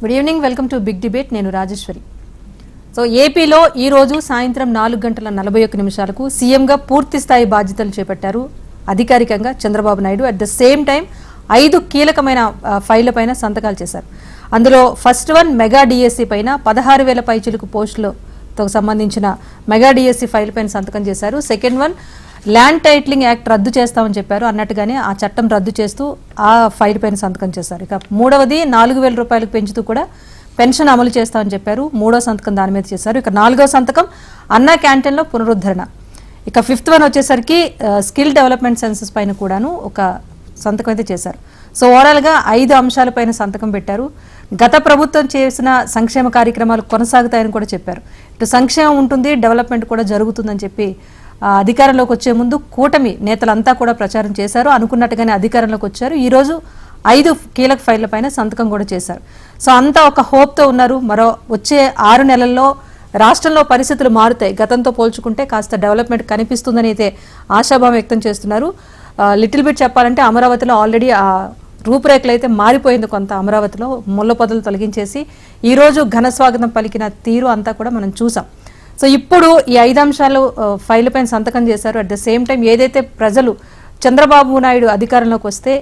Good evening, welcome to big debate. నేను Rajeshwari. So ఏపీలో ఈరోజు సాయంత్రం 4:41 సీఎంగా పూర్తి స్థాయి బాధ్యతలు చేపట్టారు అధికారికంగా Chandrababu Naidu. At the same time 5 కీలకమైన ఫైళ్ల పైన సంతకాలు చేశారు. అందులో ఫస్ట్ వన్ మెగా డిఎస్సి పైన 16,000 పైచిలుకు పోస్టులతో సంబంధించిన మెగా డిఎస్సి ఫైల్ పైన సంతకం చేశారు. Second one land titling act రద్దు చేస్తామని చెప్పారు, అన్నట్టుగానే ఆ చట్టం రద్దు చేస్తూ ఆ ఫైల్ పైన సంతకం చేశారు. ఇక మూడవది 4,000 రూపాయలకు పెంచుతూ కూడా పెన్షన్ అమలు చేస్తామని చెప్పారు, 3వ సంతకం దాని మీద చేశారు. ఇక 4వ సంతకం అన్నా క్యాంటీన్లో పునరుద్ధరణ. ఇక ఫిఫ్త్ వన్ వచ్చేసరికి స్కిల్ డెవలప్మెంట్ సెన్సెస్ పైన కూడాను ఒక సంతకం అయితే చేశారు. సో ఓవరాల్గా 5 అంశాలపైన సంతకం పెట్టారు. గత ప్రభుత్వం చేసిన సంక్షేమ కార్యక్రమాలు కొనసాగుతాయని కూడా చెప్పారు. ఇటు సంక్షేమం ఉంటుంది, డెవలప్మెంట్ కూడా జరుగుతుందని చెప్పి అధికారంలోకి వచ్చే ముందు కూటమి నేతలంతా కూడా ప్రచారం చేశారు. అనుకున్నట్టుగానే అధికారంలోకి వచ్చారు. ఈరోజు 5 కీలక ఫైళ్ల పైన సంతకం కూడా చేశారు. సో అంతా ఒక హోప్తో ఉన్నారు. మరో వచ్చే 6 నెలల్లో రాష్ట్రంలో పరిస్థితులు మారుతాయి, గతంతో పోల్చుకుంటే కాస్త డెవలప్మెంట్ కనిపిస్తుందని అయితే ఆశాభావం వ్యక్తం చేస్తున్నారు. లిటిల్ బిట్ చెప్పాలంటే అమరావతిలో ఆల్రెడీ ఆ రూపురేఖలు అయితే మారిపోయింది. కొంత అమరావతిలో ముళ్ళ పొదలు తొలగించేసి ఈరోజు ఘన స్వాగతం పలికిన తీరు అంతా కూడా మనం చూసాం. సో ఇప్పుడు ఈ 5 అంశాలు ఫైల్ పైన సంతకం చేశారు. అట్ ద సేమ్ టైం ఏదైతే ప్రజలు చంద్రబాబు నాయుడు అధికారంలోకి వస్తే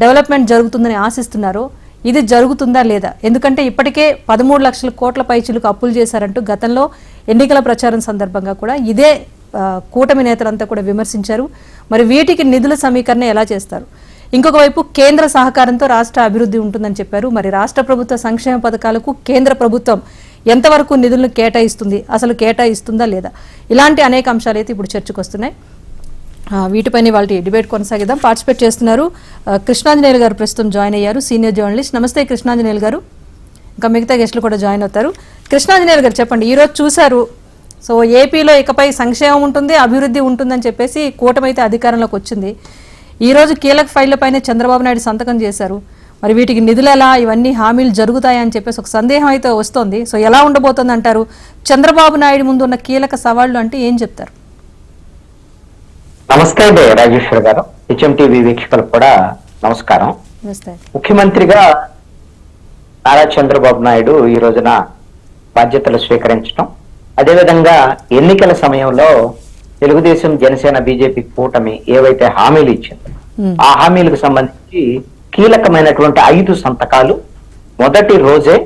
డెవలప్మెంట్ జరుగుతుందని ఆశిస్తున్నారో ఇది జరుగుతుందా లేదా? ఎందుకంటే ఇప్పటికే 13 లక్షల కోట్ల పైచిలకు అప్పులు చేశారంటూ గతంలో ఎన్నికల ప్రచారం సందర్భంగా కూడా ఇదే కూటమి నేతలంతా కూడా విమర్శించారు. మరి వీటికి నిధుల సమీకరణ ఎలా చేస్తారు? ఇంకొక వైపు కేంద్ర సహకారంతో రాష్ట్ర అభివృద్ధి ఉంటుందని చెప్పారు. మరి రాష్ట్ర ప్రభుత్వ సంక్షేమ పథకాలకు కేంద్ర ప్రభుత్వం ఎంతవరకు నిధులను కేటాయిస్తుంది, అసలు కేటాయిస్తుందా లేదా? ఇలాంటి అనేక అంశాలు అయితే ఇప్పుడు చర్చకు వస్తున్నాయి. వీటిపైన వాళ్ళ డిబేట్ కొనసాగిద్దాం. పార్టిసిపేట్ చేస్తున్నారు కృష్ణాంజనేయులు గారు, ప్రస్తుతం జాయిన్ అయ్యారు, సీనియర్ జర్నలిస్ట్. నమస్తే కృష్ణాంజనేయులు గారు. ఇంకా మిగతా గెస్టులు కూడా జాయిన్ అవుతారు. కృష్ణాంజనేయులు గారు చెప్పండి, ఈరోజు చూశారు సో ఏపీలో ఇకపై సంక్షేమం ఉంటుంది, అభివృద్ధి ఉంటుందని చెప్పేసి కూటమి అయితే అధికారంలోకి వచ్చింది. ఈరోజు కీలక ఫైళ్ల పైన చంద్రబాబు నాయుడు సంతకం చేశారు. మరి వీటికి నిధులు ఎలా, ఇవన్నీ హామీలు జరుగుతాయని చెప్పేసి ఒక సందేహం అయితే వస్తుంది. సో ఎలా ఉండబోతుంది అంటారు? చంద్రబాబు నాయుడు ముందు ఉన్న కీలక సవాళ్లు అంటే ఏం చెప్తారు? నమస్తే రాజేశ్వర్ గారు, హెచ్ఎంటీవీ వీక్షకులకు కూడా నమస్కారం. ముఖ్యమంత్రిగా నారా చంద్రబాబు నాయుడు ఈ రోజున బాధ్యతలు స్వీకరించడం, అదేవిధంగా ఎన్నికల సమయంలో తెలుగుదేశం, జనసేన, బీజేపీ కూటమి ఏవైతే హామీలు ఇచ్చిందో ఆ హామీలకు సంబంధించి కీలకమైనటువంటి 5 సంతకాలు మొదటి రోజే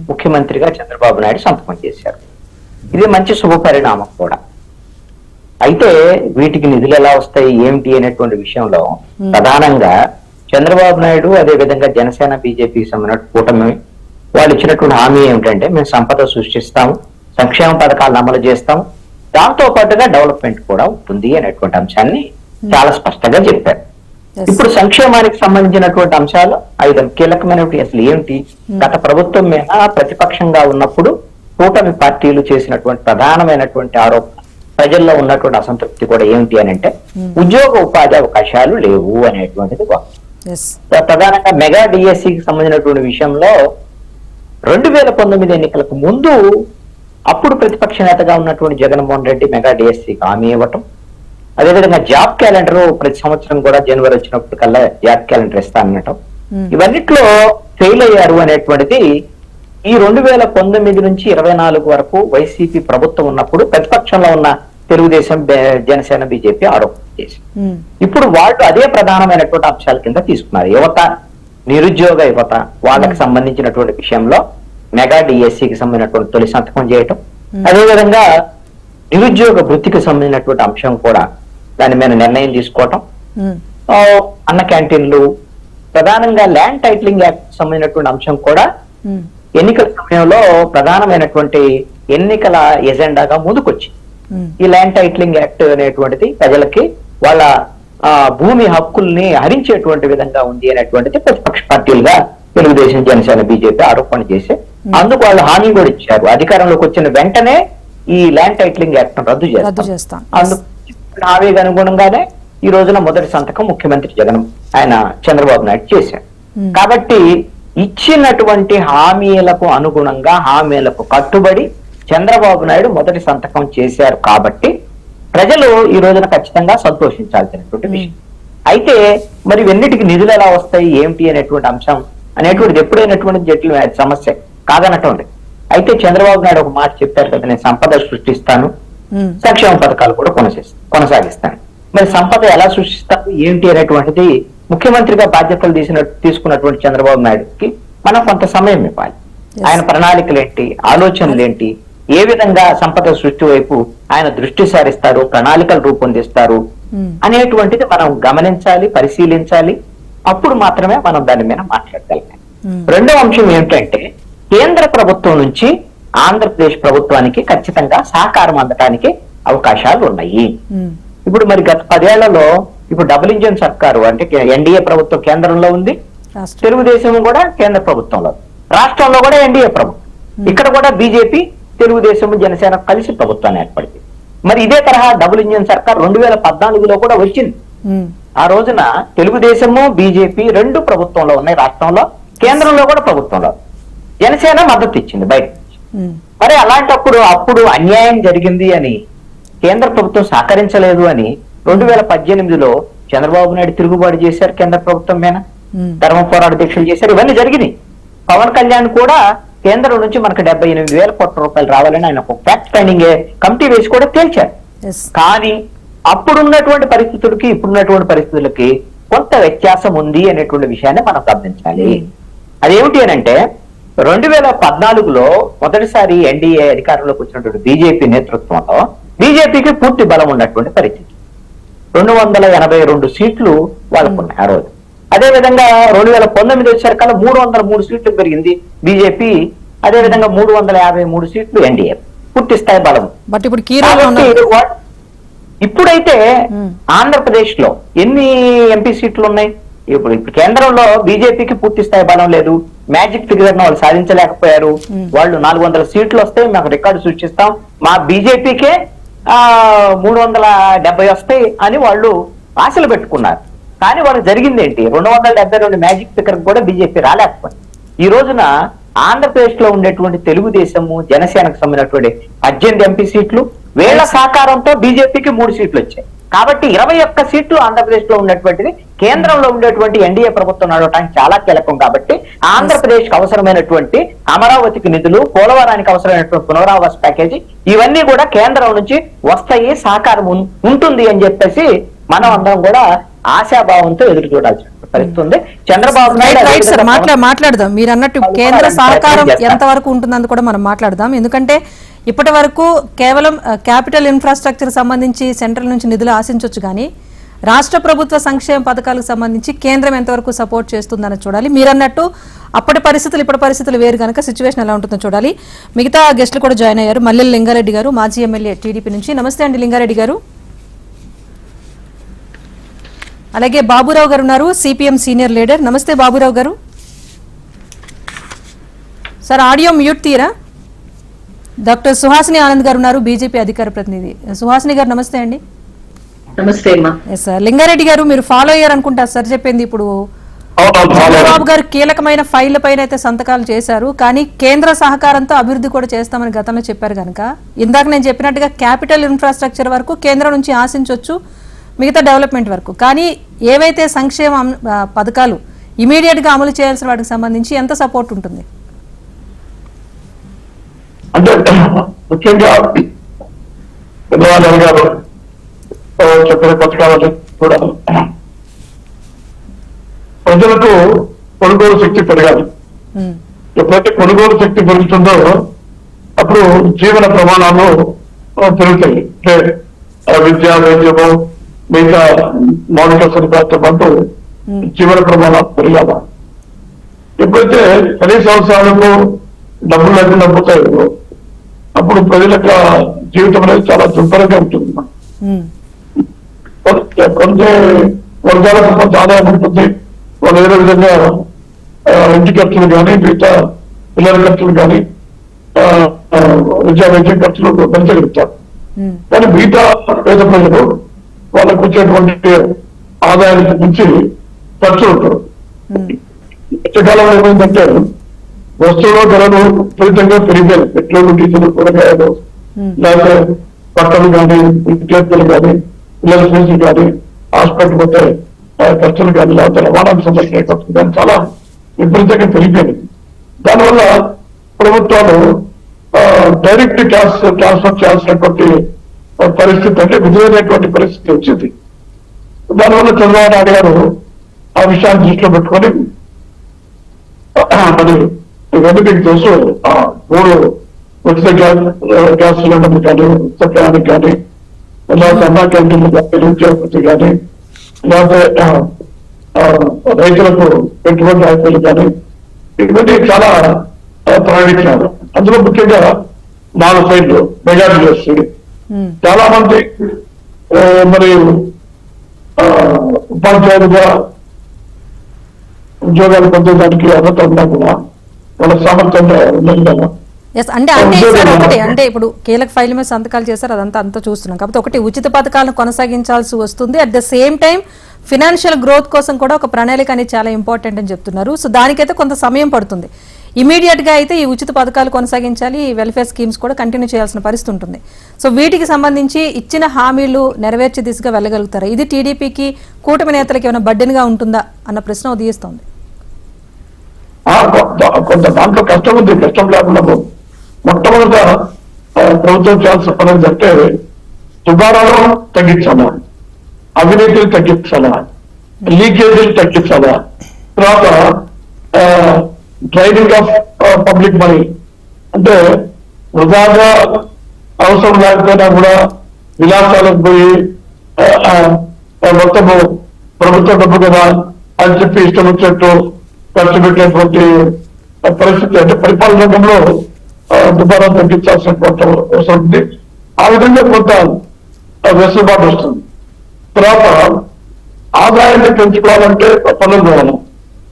ముఖ్యమంత్రిగా చంద్రబాబు నాయుడు సంతకం చేశారు. ఇది మంచి శుభ పరిణామం కూడా. అయితే వీటికి నిధులు ఎలా వస్తాయి ఏమిటి అనేటువంటి విషయంలో ప్రధానంగా చంద్రబాబు నాయుడు, అదేవిధంగా జనసేన, బీజేపీకి సంబంధించిన కూటమి వాళ్ళు ఇచ్చినటువంటి హామీ ఏమిటంటే మేము సంపద సృష్టిస్తాము, సంక్షేమ పథకాలను అమలు చేస్తాము, దాంతో పాటుగా డెవలప్మెంట్ కూడా ఉంటుంది అనేటువంటి అంశాన్ని చాలా స్పష్టంగా చెప్పారు. ఇప్పుడు సంక్షేమానికి సంబంధించినటువంటి అంశాలు 5 కీలకమైనటువంటి అసలు ఏమిటి? గత ప్రభుత్వం మీద ప్రతిపక్షంగా ఉన్నప్పుడు కూటమి పార్టీలు చేసినటువంటి ప్రధానమైనటువంటి ఆరోపణ, ప్రజల్లో ఉన్నటువంటి అసంతృప్తి కూడా ఏమిటి అని అంటే ఉద్యోగ ఉపాధి అవకాశాలు లేవు అనేటువంటిది. ప్రధానంగా మెగా డిఎస్సికి సంబంధించినటువంటి విషయంలో 2019 ఎన్నికలకు ముందు అప్పుడు ప్రతిపక్ష నేతగా ఉన్నటువంటి జగన్మోహన్ రెడ్డి మెగా డిఎస్సికి హామీ ఇవ్వటం, అదేవిధంగా జాబ్ క్యాలెండర్ ప్రతి సంవత్సరం కూడా జనవరి వచ్చినప్పుడు కల్లా జాబ్ క్యాలెండర్ ఇస్తానటం, ఇవన్నిట్లో ఫెయిల్ అయ్యారు అనేటువంటిది ఈ 2019 నుంచి 24 వరకు వైసీపీ ప్రభుత్వం ఉన్నప్పుడు ప్రతిపక్షంలో ఉన్న తెలుగుదేశం, జనసేన, బీజేపీ ఆరోపణ చేసి ఇప్పుడు వాళ్ళు అదే ప్రధానమైనటువంటి అంశాల కింద తీసుకున్నారు. యువత, నిరుద్యోగ యువత వాళ్ళకి సంబంధించినటువంటి విషయంలో మెగా డిఎస్సికి సంబంధించినటువంటి తొలి సంతకం చేయటం, అదేవిధంగా నిరుద్యోగ వృత్తికి సంబంధించినటువంటి అంశం కూడా దాని మీద నిర్ణయం తీసుకోవటం, అన్న క్యాంటీన్లు, ప్రధానంగా ల్యాండ్ టైటిలింగ్ యాక్ట్ సంబంధించినటువంటి అంశం కూడా ఎన్నికల సమయంలో ప్రధానమైనటువంటి ఎన్నికల ఎజెండాగా ముందుకొచ్చింది. ఈ ల్యాండ్ టైటిలింగ్ యాక్ట్ అనేటువంటిది ప్రజలకి వాళ్ళ భూమి హక్కుల్ని హరించేటువంటి విధంగా ఉంది అనేటువంటిది ప్రతిపక్ష పార్టీలుగా తెలుగుదేశం, జనసేన, బీజేపీ ఆరోపణ చేసి అందుకు వాళ్ళు హామీ కూడా ఇచ్చారు. అధికారంలోకి వచ్చిన వెంటనే ఈ ల్యాండ్ టైటిలింగ్ యాక్ట్ రద్దు చేస్తాం. అందుకు హామీకి అనుగుణంగానే ఈ రోజున మొదటి సంతకం ముఖ్యమంత్రి ఆయన చంద్రబాబు నాయుడు చేశారు. కాబట్టి ఇచ్చినటువంటి హామీలకు అనుగుణంగా, హామీలకు కట్టుబడి చంద్రబాబు నాయుడు మొదటి సంతకం చేశారు. కాబట్టి ప్రజలు ఈ రోజున ఖచ్చితంగా సంతోషించాల్సినటువంటి విషయం. అయితే మరి ఇవన్నిటికి నిధులు ఎలా వస్తాయి ఏమిటి అనేటువంటి అంశం అనేటువంటిది ఎప్పుడైనటువంటి జటిల సమస్య కాదనటండి. అయితే చంద్రబాబు నాయుడు ఒక మాట చెప్పారు కదా, నేను సంపద సృష్టిస్తాను, సంక్షేమ పథకాలు కూడా కొనసాగిస్తాను. మరి సంపద ఎలా సృష్టిస్తారు ఏంటి అనేటువంటిది ముఖ్యమంత్రిగా బాధ్యతలు తీసుకున్నటువంటి చంద్రబాబు నాయుడుకి మనం కొంత సమయం ఇవ్వాలి. ఆయన ప్రణాళికలు ఏంటి, ఆలోచనలు ఏంటి, ఏ విధంగా సంపద సృష్టి వైపు ఆయన దృష్టి సారిస్తారు, ప్రణాళికలు రూపొందిస్తారు అనేటువంటిది మనం గమనించాలి, పరిశీలించాలి. అప్పుడు మాత్రమే మనం దాని మీద మాట్లాడగలిగాం. రెండో అంశం ఏమిటంటే, కేంద్ర ప్రభుత్వం నుంచి ఆంధ్రప్రదేశ్ ప్రభుత్వానికి ఖచ్చితంగా సహకారం అందడానికి అవకాశాలు ఉన్నాయి. ఇప్పుడు మరి గత 10 ఏళ్లలో ఇప్పుడు డబుల్ ఇంజిన్ సర్కారు అంటే ఎన్డీఏ ప్రభుత్వం కేంద్రంలో ఉంది, తెలుగుదేశం కూడా కేంద్ర ప్రభుత్వంలో, రాష్ట్రంలో కూడా ఎన్డీఏ ప్రభుత్వం, ఇక్కడ కూడా బీజేపీ తెలుగుదేశం జనసేన కలిసి ప్రభుత్వాన్ని ఏర్పడింది. మరి ఇదే తరహా డబుల్ ఇంజిన్ సర్కార్ 2014లో కూడా వచ్చింది. ఆ రోజున తెలుగుదేశము బీజేపీ రెండు ప్రభుత్వంలో ఉన్నాయి, రాష్ట్రంలో, కేంద్రంలో కూడా ప్రభుత్వంలో. జనసేన మద్దతు ఇచ్చింది బయట. మరి అలాంటప్పుడు అప్పుడు అన్యాయం జరిగింది అని, కేంద్ర ప్రభుత్వం సహకరించలేదు అని 2018లో చంద్రబాబు నాయుడు తిరుగుబాటు చేశారు కేంద్ర ప్రభుత్వం మీద, ధర్మ పోరాట దీక్షలు చేశారు, ఇవన్నీ జరిగినాయి. పవన్ కళ్యాణ్ కూడా కేంద్రం నుంచి మనకు 78,000 కోట్ల రూపాయలు రావాలని ఆయన ఒక ఫ్యాక్ట్ ఫైండింగ్ కమిటీ వేసి కూడా తేల్చారు. కానీ అప్పుడున్నటువంటి పరిస్థితులకి ఇప్పుడున్నటువంటి పరిస్థితులకి కొంత వ్యత్యాసం ఉంది అనేటువంటి విషయాన్ని మనం గమనించాలి. అదేమిటి అని అంటే, 2014లో మొదటిసారి ఎన్డీఏ అధికారంలోకి వచ్చినటువంటి బీజేపీ నేతృత్వంలో బీజేపీకి పూర్తి బలం ఉన్నటువంటి పరిస్థితి. 282 సీట్లు వాళ్ళకున్నాయి ఆ రోజు. అదే విధంగా 2019 వచ్చేసరికల్లా 303 సీట్లు పెరిగింది బీజేపీ, అదే విధంగా 353 సీట్లు ఎన్డీఏ, పూర్తి స్థాయి బలం. బట్ ఇప్పుడు ఇప్పుడైతే ఆంధ్రప్రదేశ్ లో ఎన్ని ఎంపీ సీట్లు ఉన్నాయి? ఇప్పుడు కేంద్రంలో బీజేపీకి పూర్తి స్థాయి బలం లేదు, మ్యాజిక్ ఫిగర్ వాళ్ళు సాధించలేకపోయారు. వాళ్ళు 400 సీట్లు వస్తే మేము రికార్డు సృష్టిస్తాం, మా బీజేపీకే 370 వస్తాయి అని వాళ్ళు ఆశలు పెట్టుకున్నారు. కానీ వాళ్ళకి జరిగింది ఏంటి? 272 మ్యాజిక్ ఫిగర్ కూడా బీజేపీ రాలేకపోయింది. ఈ రోజున ఆంధ్రప్రదేశ్ లో ఉండేటువంటి తెలుగుదేశము జనసేనకు సంబంధించినటువంటి 18 ఎంపీ సీట్లు, వీళ్ల సహకారంతో బీజేపీకి 3 సీట్లు వచ్చాయి. కాబట్టి 21 సీట్లు ఆంధ్రప్రదేశ్ లో ఉన్నటువంటిది కేంద్రంలో ఉండేటువంటి ఎన్డీఏ ప్రభుత్వం నడవడానికి చాలా కీలకం. కాబట్టి ఆంధ్రప్రదేశ్ కి అవసరమైనటువంటి అమరావతికి నిధులు, పోలవరానికి అవసరమైనటువంటి పునరావాస ప్యాకేజీ, ఇవన్నీ కూడా కేంద్రం నుంచి వస్తాయి, సహకారం ఉంటుంది అని చెప్పేసి మనం అందరం కూడా ఆశాభావంతో ఎదురు చూడాల్సిన పరిస్థితి ఉంది. చంద్రబాబు నాయుడు మాట్లాడదాం, మీరు అన్నట్టు కేంద్ర సహకారం ఎంత వరకు ఉంటుందని కూడా మనం మాట్లాడదాం. ఎందుకంటే ఇప్పటి వరకు కేవలం క్యాపిటల్ ఇన్ఫ్రాస్ట్రక్చర్ సంబంధించి సెంట్రల్ నుంచి నిధులు ఆశించవచ్చు, కానీ రాష్ట్ర ప్రభుత్వ సంక్షేమ పథకాలకు సంబంధించి కేంద్రం ఎంతవరకు సపోర్ట్ చేస్తుందని చూడాలి. మీరు అన్నట్టు అప్పటి పరిస్థితులు ఇప్పటి పరిస్థితులు వేరు కనుక సిచ్యువేషన్ ఎలా ఉంటుందో చూడాలి. మిగతా గెస్టులు కూడా జాయిన్ అయ్యారు. మల్లెల లింగారెడ్డి గారు, మాజీ ఎమ్మెల్యే టీడీపీ నుంచి. నమస్తే అండి లింగారెడ్డి గారు. అలాగే బాబురావు గారు ఉన్నారు, సిపిఎం సీనియర్ లీడర్. నమస్తే బాబురావు గారు. సార్ ఆడియో మ్యూట్ తీరా. డాక్టర్ సుహాసిని ఆనంద్ గారు ఉన్నారు, బీజేపీ అధికార ప్రతినిధి. సుహాసిని గారు నమస్తే అండి. నమస్తే అమ్మా. సార్ లింగారెడ్డి గారు, మీరు ఫాలో అయ్యారు అనుకుంటా సార్ చెప్పింది. ఇప్పుడు చంద్రబాబు గారు కీలకమైన ఫైళ్ల పైన అయితే సంతకాలు చేశారు, కానీ కేంద్ర సహకారంతో అభివృద్ధి కూడా చేస్తామని గతంలో చెప్పారు కనుక ఇందాక నేను చెప్పినట్టుగా క్యాపిటల్ ఇన్ఫ్రాస్ట్రక్చర్ వరకు కేంద్రం నుంచి ఆశించవచ్చు, మిగతా డెవలప్మెంట్ వరకు. కానీ ఏవైతే సంక్షేమ పథకాలు ఇమీడియట్ గా అమలు చేయాల్సిన వాటికి సంబంధించి ఎంత సపోర్ట్ ఉంటుంది? అంటే ముఖ్యంగా చంద్రబాబు గారు చెప్పిన పథకాలని కూడా ప్రజలకు కొనుగోలు శక్తి పెరగాలి. ఎప్పుడైతే కొనుగోలు శక్తి పెరుగుతుందో అప్పుడు జీవన ప్రమాణాలు పెరుగుతాయి. విద్య, వైద్యము, మిగతా మౌలిక సదుపాయాలతో పాటు జీవన ప్రమాణాలు పెరగాల. ఎప్పుడైతే కనీస అవసరాలకు డబ్బులు లేకుండా పోతాయో అప్పుడు ప్రజల జీవితం అనేది చాలా దుర్భరంగా ఉంటుంది. కొంత వర్గాలకు కొంత ఆదాయం ఉంటుంది, వాళ్ళు ఏదో విధంగా ఇంటి ఖర్చులు కానీ, మిగతా పిల్లల ఖర్చులు కానీ, విద్యా వైద్య ఖర్చులు పెంచగలుగుతారు. కానీ మిగతా పేద ప్రజలు వాళ్ళకు వచ్చేటువంటి ఆదాయానికి మించి ఖర్చులు ఉంటారు. మధ్యకాలంలో ఏమైందంటే వస్తువుల ధరలు విపరీతంగా పెరిగాయి. పెట్రోల్, డీజిల్, కూరగాయలు, లేకపోతే బట్టలు కానీ, విద్యార్థులు కానీ, పిల్లల ఫీజు కానీ, హాస్పిటల్ పోతే ఖర్చులు కానీ, లేకపోతే రవాణాకు సంబంధించిన ఖర్చులు కానీ చాలా విపరీతంగా పెరిగిపోయింది. దానివల్ల ప్రభుత్వాలు డైరెక్ట్ క్యాష్ ట్రాన్స్ఫర్ చేయాల్సినటువంటి పరిస్థితి అంటే విధులైనటువంటి పరిస్థితి వచ్చింది. దానివల్ల చంద్రబాబు నాయుడు గారు ఆ విషయాన్ని దృష్టిలో పెట్టుకొని మరి ఇవన్నీ మీకు తెలుసు, 3 ఉచిత గ్యాస్ సిలిండర్లు కానీ, ఉచిత ప్రయాణం కానీ, లేకపోతే అన్నా క్యాంటీన్లు కానీ, నిరుద్యోగ కానీ, లేకపోతే రైతులకు పెట్టుబడి రాయితీలు కానీ, ఇవన్నీ చాలా ప్రకటించారు. అందులో ముఖ్యంగా 4 సైట్లు మెగా యూనివర్సిటీ చాలా మంది మరి ఉపాధ్యాయులుగా ఉద్యోగాలు పొందేదానికి అర్హత ఉన్నా కూడా వాళ్ళ సామర్థ్యంగా ఉన్నది కదా. అంటే అంటే ఇప్పుడు కీలక ఫైల్ మీద సంతకాలు చేశారు, అదంతా అంతా చూస్తున్నాం. కాబట్టి ఒకటి ఉచిత పథకాలను కొనసాగించాల్సి వస్తుంది, at the same time financial growth కోసం కూడా ఒక ప్రణాళిక అనేది చాలా ఇంపార్టెంట్ అని చెప్తున్నారు. సో దానికైతే కొంత సమయం పడుతుంది. ఇమీడియట్ గా అయితే ఈ ఉచిత పథకాలు కొనసాగించాలి, వెల్ఫేర్ స్కీమ్స్ కూడా కంటిన్యూ చేయాల్సిన పరిస్థితి ఉంటుంది. సో వీటికి సంబంధించి ఇచ్చిన హామీలు నెరవేర్చే దిశగా వెళ్ళగలుగుతారా? ఇది టీడీపీకి, కూటమి నేతలకు ఏమైనా బడ్డెన్గా ఉంటుందా అన్న ప్రశ్న ఉదయిస్తోంది. కొంత దాంట్లో కష్టం ఉంది. కష్టం లేకుండా మొట్టమొదట ప్రభుత్వం చేయాల్సిన పని ఏంటంటే దుబారాలు తగ్గించాలా, అవినీతిని తగ్గించాలా, లీకేజీలు తగ్గించాలా, తర్వాత డ్రైనింగ్ ఆఫ్ పబ్లిక్ మనీ అంటే వృధాగా అవసరం లేకపోయినా కూడా విలాసాలకు పోయి మొత్తము ప్రభుత్వ డబ్బు కదా అని చెప్పి ఇష్టం వచ్చినట్టు ఖర్చు పెట్టేటువంటి పరిస్థితి అంటే పరిపాలన రంగంలో దుబారా తగ్గించాల్సినటువంటి అవసరం ఉంది. ఆ విధంగా కొంత వెసులుబాటు వస్తుంది. తర్వాత ఆదాయాన్ని పెంచుకోవాలంటే పన్నులు వేయాలి.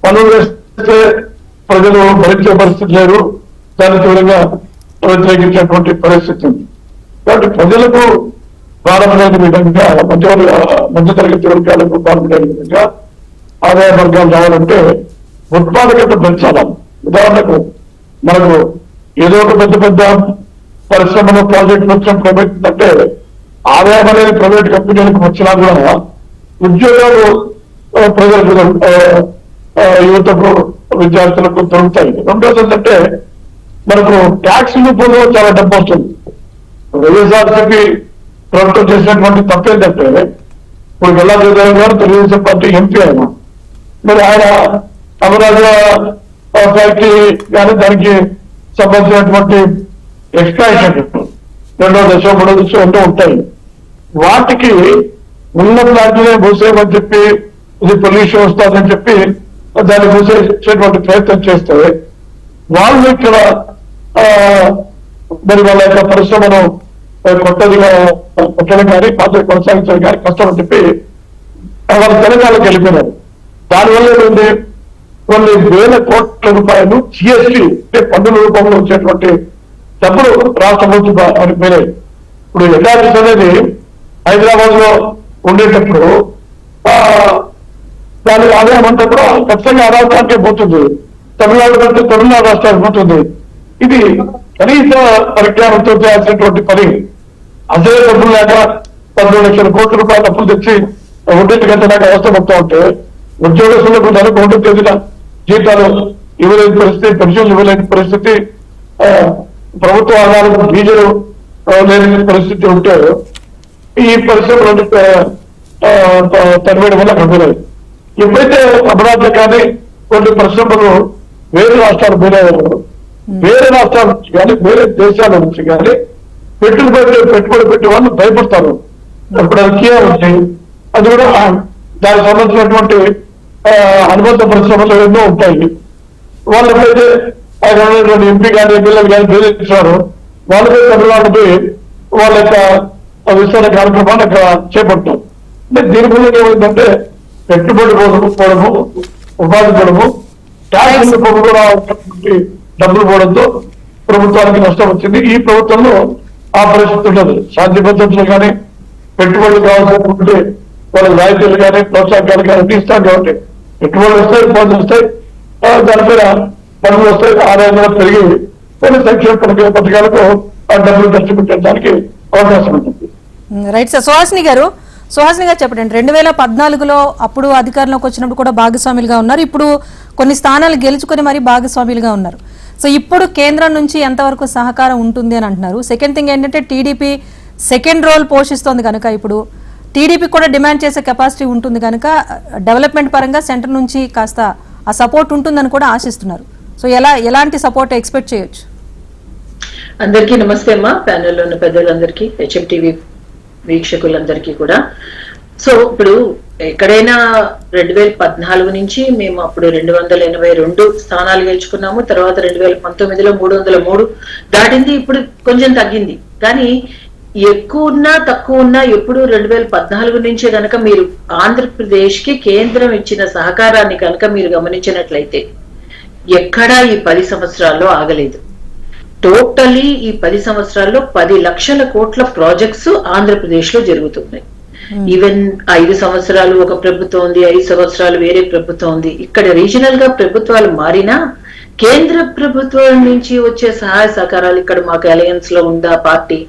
పన్నులు వేస్తే ప్రజలు భరించే పరిస్థితి లేదు, దాని తీవ్రంగా వ్యతిరేకించేటువంటి పరిస్థితి ఉంది. కాబట్టి ప్రజలకు ప్రారంభమైన విధంగా మధ్యతరగతి వర్గాలకు ప్రారంభమైన విధంగా ఆదాయ వర్గాలు రావాలంటే ఉత్పాదకత పెంచాలి. ఉదాహరణకు మనకు ఏదో ఒక పెద్ద పెద్ద పరిశ్రమలు ప్రాజెక్టులు వచ్చిన ప్రైవేట్ అంటే ఆదాయం అనేది ప్రైవేట్ కంపెనీలకు వచ్చినా కూడా ఉద్యోగాలు ప్రజలకు, యువతకు, విద్యార్థులకు దొరుకుతాయి. రెండోది ఏంటంటే మనకు ట్యాక్స్ రూపంలో చాలా డబ్బు వస్తుంది. వైఎస్ఆర్సీపీ ప్రభుత్వం చేసినటువంటి తప్పేంటంటే ఇప్పుడు గల్లా గారు తెలుగుదేశం పార్టీ ఎంపీ అయినా మరి ఆయన అమరాజా ఫ్యాక్టరీ కానీ దానికి సంబంధించినటువంటి ఎక్స్ట్రాక్షన్ 2వ దశ 3వ దశ అంటూ ఉంటాయి. వాటికి ఉన్న ప్లాంట్లనే మూసేయమని చెప్పి ఇది పొల్యూషన్ వస్తుందని చెప్పి దాన్ని మూసేసేటువంటి ప్రయత్నం చేస్తే వాళ్ళు ఇక్కడ మరి వాళ్ళ యొక్క పరిశ్రమను కొత్తదిగా కొట్టడం కానీ పాత కొనసాగించడం కానీ కష్టం అని చెప్పి వాళ్ళు తెలంగాణకు వెళ్ళిపోయినారు. దానివల్ల ఏంటంటే కొన్ని వేల కోట్ల రూపాయలు జిఎస్టీ అంటే పన్నుల రూపంలో వచ్చేటువంటి డబ్బులు రాష్ట్ర ప్రభుత్వం పోయినాయి. ఇప్పుడు ఎల్ఆర్ఎస్ అనేది హైదరాబాద్ లో ఉండేటప్పుడు దాని ఆదాయం అంతా కూడా ఖచ్చితంగా ఆ రాష్ట్రానికే పోతుంది, తమిళనాడు కంటే తమిళనాడు రాష్ట్రానికి పోతుంది. ఇది కనీస పరిజ్ఞానంతో చేయాల్సినటువంటి పని. అదే డబ్బులు లేక 12 లక్షల కోట్ల రూపాయల డబ్బులు తెచ్చి 1 గంట దాకా అవస్థ పడుతూ ఉంటే ఉద్యోగస్తులకు నెలకు 1 తేదీన జీతాలు ఇవ్వలేని పరిస్థితి, పెన్షన్లు ఇవ్వలేని పరిస్థితి, ప్రభుత్వ ఆదాయాలకు డీజిల్ లేని పరిస్థితి ఉంటే ఈ పరిశ్రమలు తరివేయడం వల్ల కనపడలేదు. ఎప్పుడైతే అమరావతి కానీ కొన్ని పరిశ్రమలు వేరే రాష్ట్రాలు వేరే రాష్ట్రాల నుంచి కానీ వేరే దేశాల నుంచి కానీ పెట్టుబడి పెట్టే వాళ్ళు భయపడతారు. ఇప్పుడు కియా ఉంది, అది కూడా దానికి సంబంధించినటువంటి అనుబంధ పరిశ్రమలు ఎన్నో ఉంటాయి. వాళ్ళు ఎప్పుడైతే ఎంపీ కానీ ఎమ్మెల్యేలు కానీ బెదిరించారు వాళ్ళపై తమిళనాడు పోయి వాళ్ళ యొక్క విస్తరణ కార్యక్రమాన్ని అక్కడ చేపట్టాం. అంటే దీని వల్ల ఏమైందంటే పెట్టుబడి పోవడము, ఉపాధి పోవడము, ట్యాక్స్ కూడా డబ్బులు పోవడంతో ప్రభుత్వానికి నష్టం వచ్చింది. ఈ ప్రభుత్వంలో ఆ పరిస్థితి ఉండదు. శాంతి భద్రతలు కానీ పెట్టుబడులు కావాల్సినటువంటి వాళ్ళకి రాయితీలు కానీ ప్రోత్సాహకాలు కానీ అన్ని ఇస్తాం. కాబట్టి పెట్టుబడులు వస్తాయి, ఉపాధులు వస్తాయి, దానిపైన పనులు వస్తాయి, ఆదాయం కూడా పెరిగి కొన్ని సంక్షేమ పథకాలకు ఆ డబ్బులు ఖర్చు పెట్టడానికి అవకాశం ఉంటుంది. Right sir. సుహాసిని గారు చెప్పండి, 2014లో అప్పుడు అధికారంలోకి వచ్చినప్పుడు కూడా భాగస్వాములుగా ఉన్నారు. ఇప్పుడు కొన్ని స్థానాలు గెలుచుకొని మరి భాగస్వాములుగా ఉన్నారు. సో ఇప్పుడు కేంద్రం నుంచి ఎంతవరకు సహకారం ఉంటుంది అని అంటున్నారు. సెకండ్ థింగ్ ఏంటంటే టీడీపీ సెకండ్ రోల్ పోషిస్తోంది కనుక ఇప్పుడు టీడీపీ కూడా డిమాండ్ చేసే కెపాసిటీ ఉంటుంది కనుక డెవలప్మెంట్ పరంగా సెంటర్ నుంచి కాస్త ఆ సపోర్ట్ ఉంటుందని కూడా ఆశిస్తున్నారు. సో ఎలాంటి సపోర్ట్ ఎక్స్పెక్ట్ చేయొచ్చు? అందరికీ నమస్తే అమ్మా, ప్యానెల్లో ఉన్న పెద్దలందరికీ, హెచ్ఎంటీవీ వీక్షకులందరికీ కూడా. సో ఇప్పుడు ఎక్కడైనా 2014 నుంచి మేము అప్పుడు 282 స్థానాలు గెలుచుకున్నాము. తర్వాత 2019లో 303 దాటింది. ఇప్పుడు కొంచెం తగ్గింది. కానీ ఎక్కువ ఉన్నా తక్కువ ఉన్నా ఎప్పుడు 2014 నుంచే కనుక మీరు ఆంధ్రప్రదేశ్ కి కేంద్రం ఇచ్చిన సహకారాన్ని కనుక మీరు గమనించినట్లయితే ఎక్కడా ఈ 10 సంవత్సరాల్లో ఆగలేదు. టోటలీ ఈ 10 సంవత్సరాల్లో 10 లక్షల కోట్ల ప్రాజెక్ట్స్ ఆంధ్రప్రదేశ్ లో జరుగుతున్నాయి. ఈవెన్ 5 సంవత్సరాలు ఒక ప్రభుత్వం ఉంది, 5 సంవత్సరాలు వేరే ప్రభుత్వం ఉంది. ఇక్కడ రీజనల్ గా ప్రభుత్వాలు మారినా కేంద్ర ప్రభుత్వం నుంచి వచ్చే సహాయ సహకారాలు ఇక్కడ మాకు అలయన్స్ లో ఉందా పార్టీ,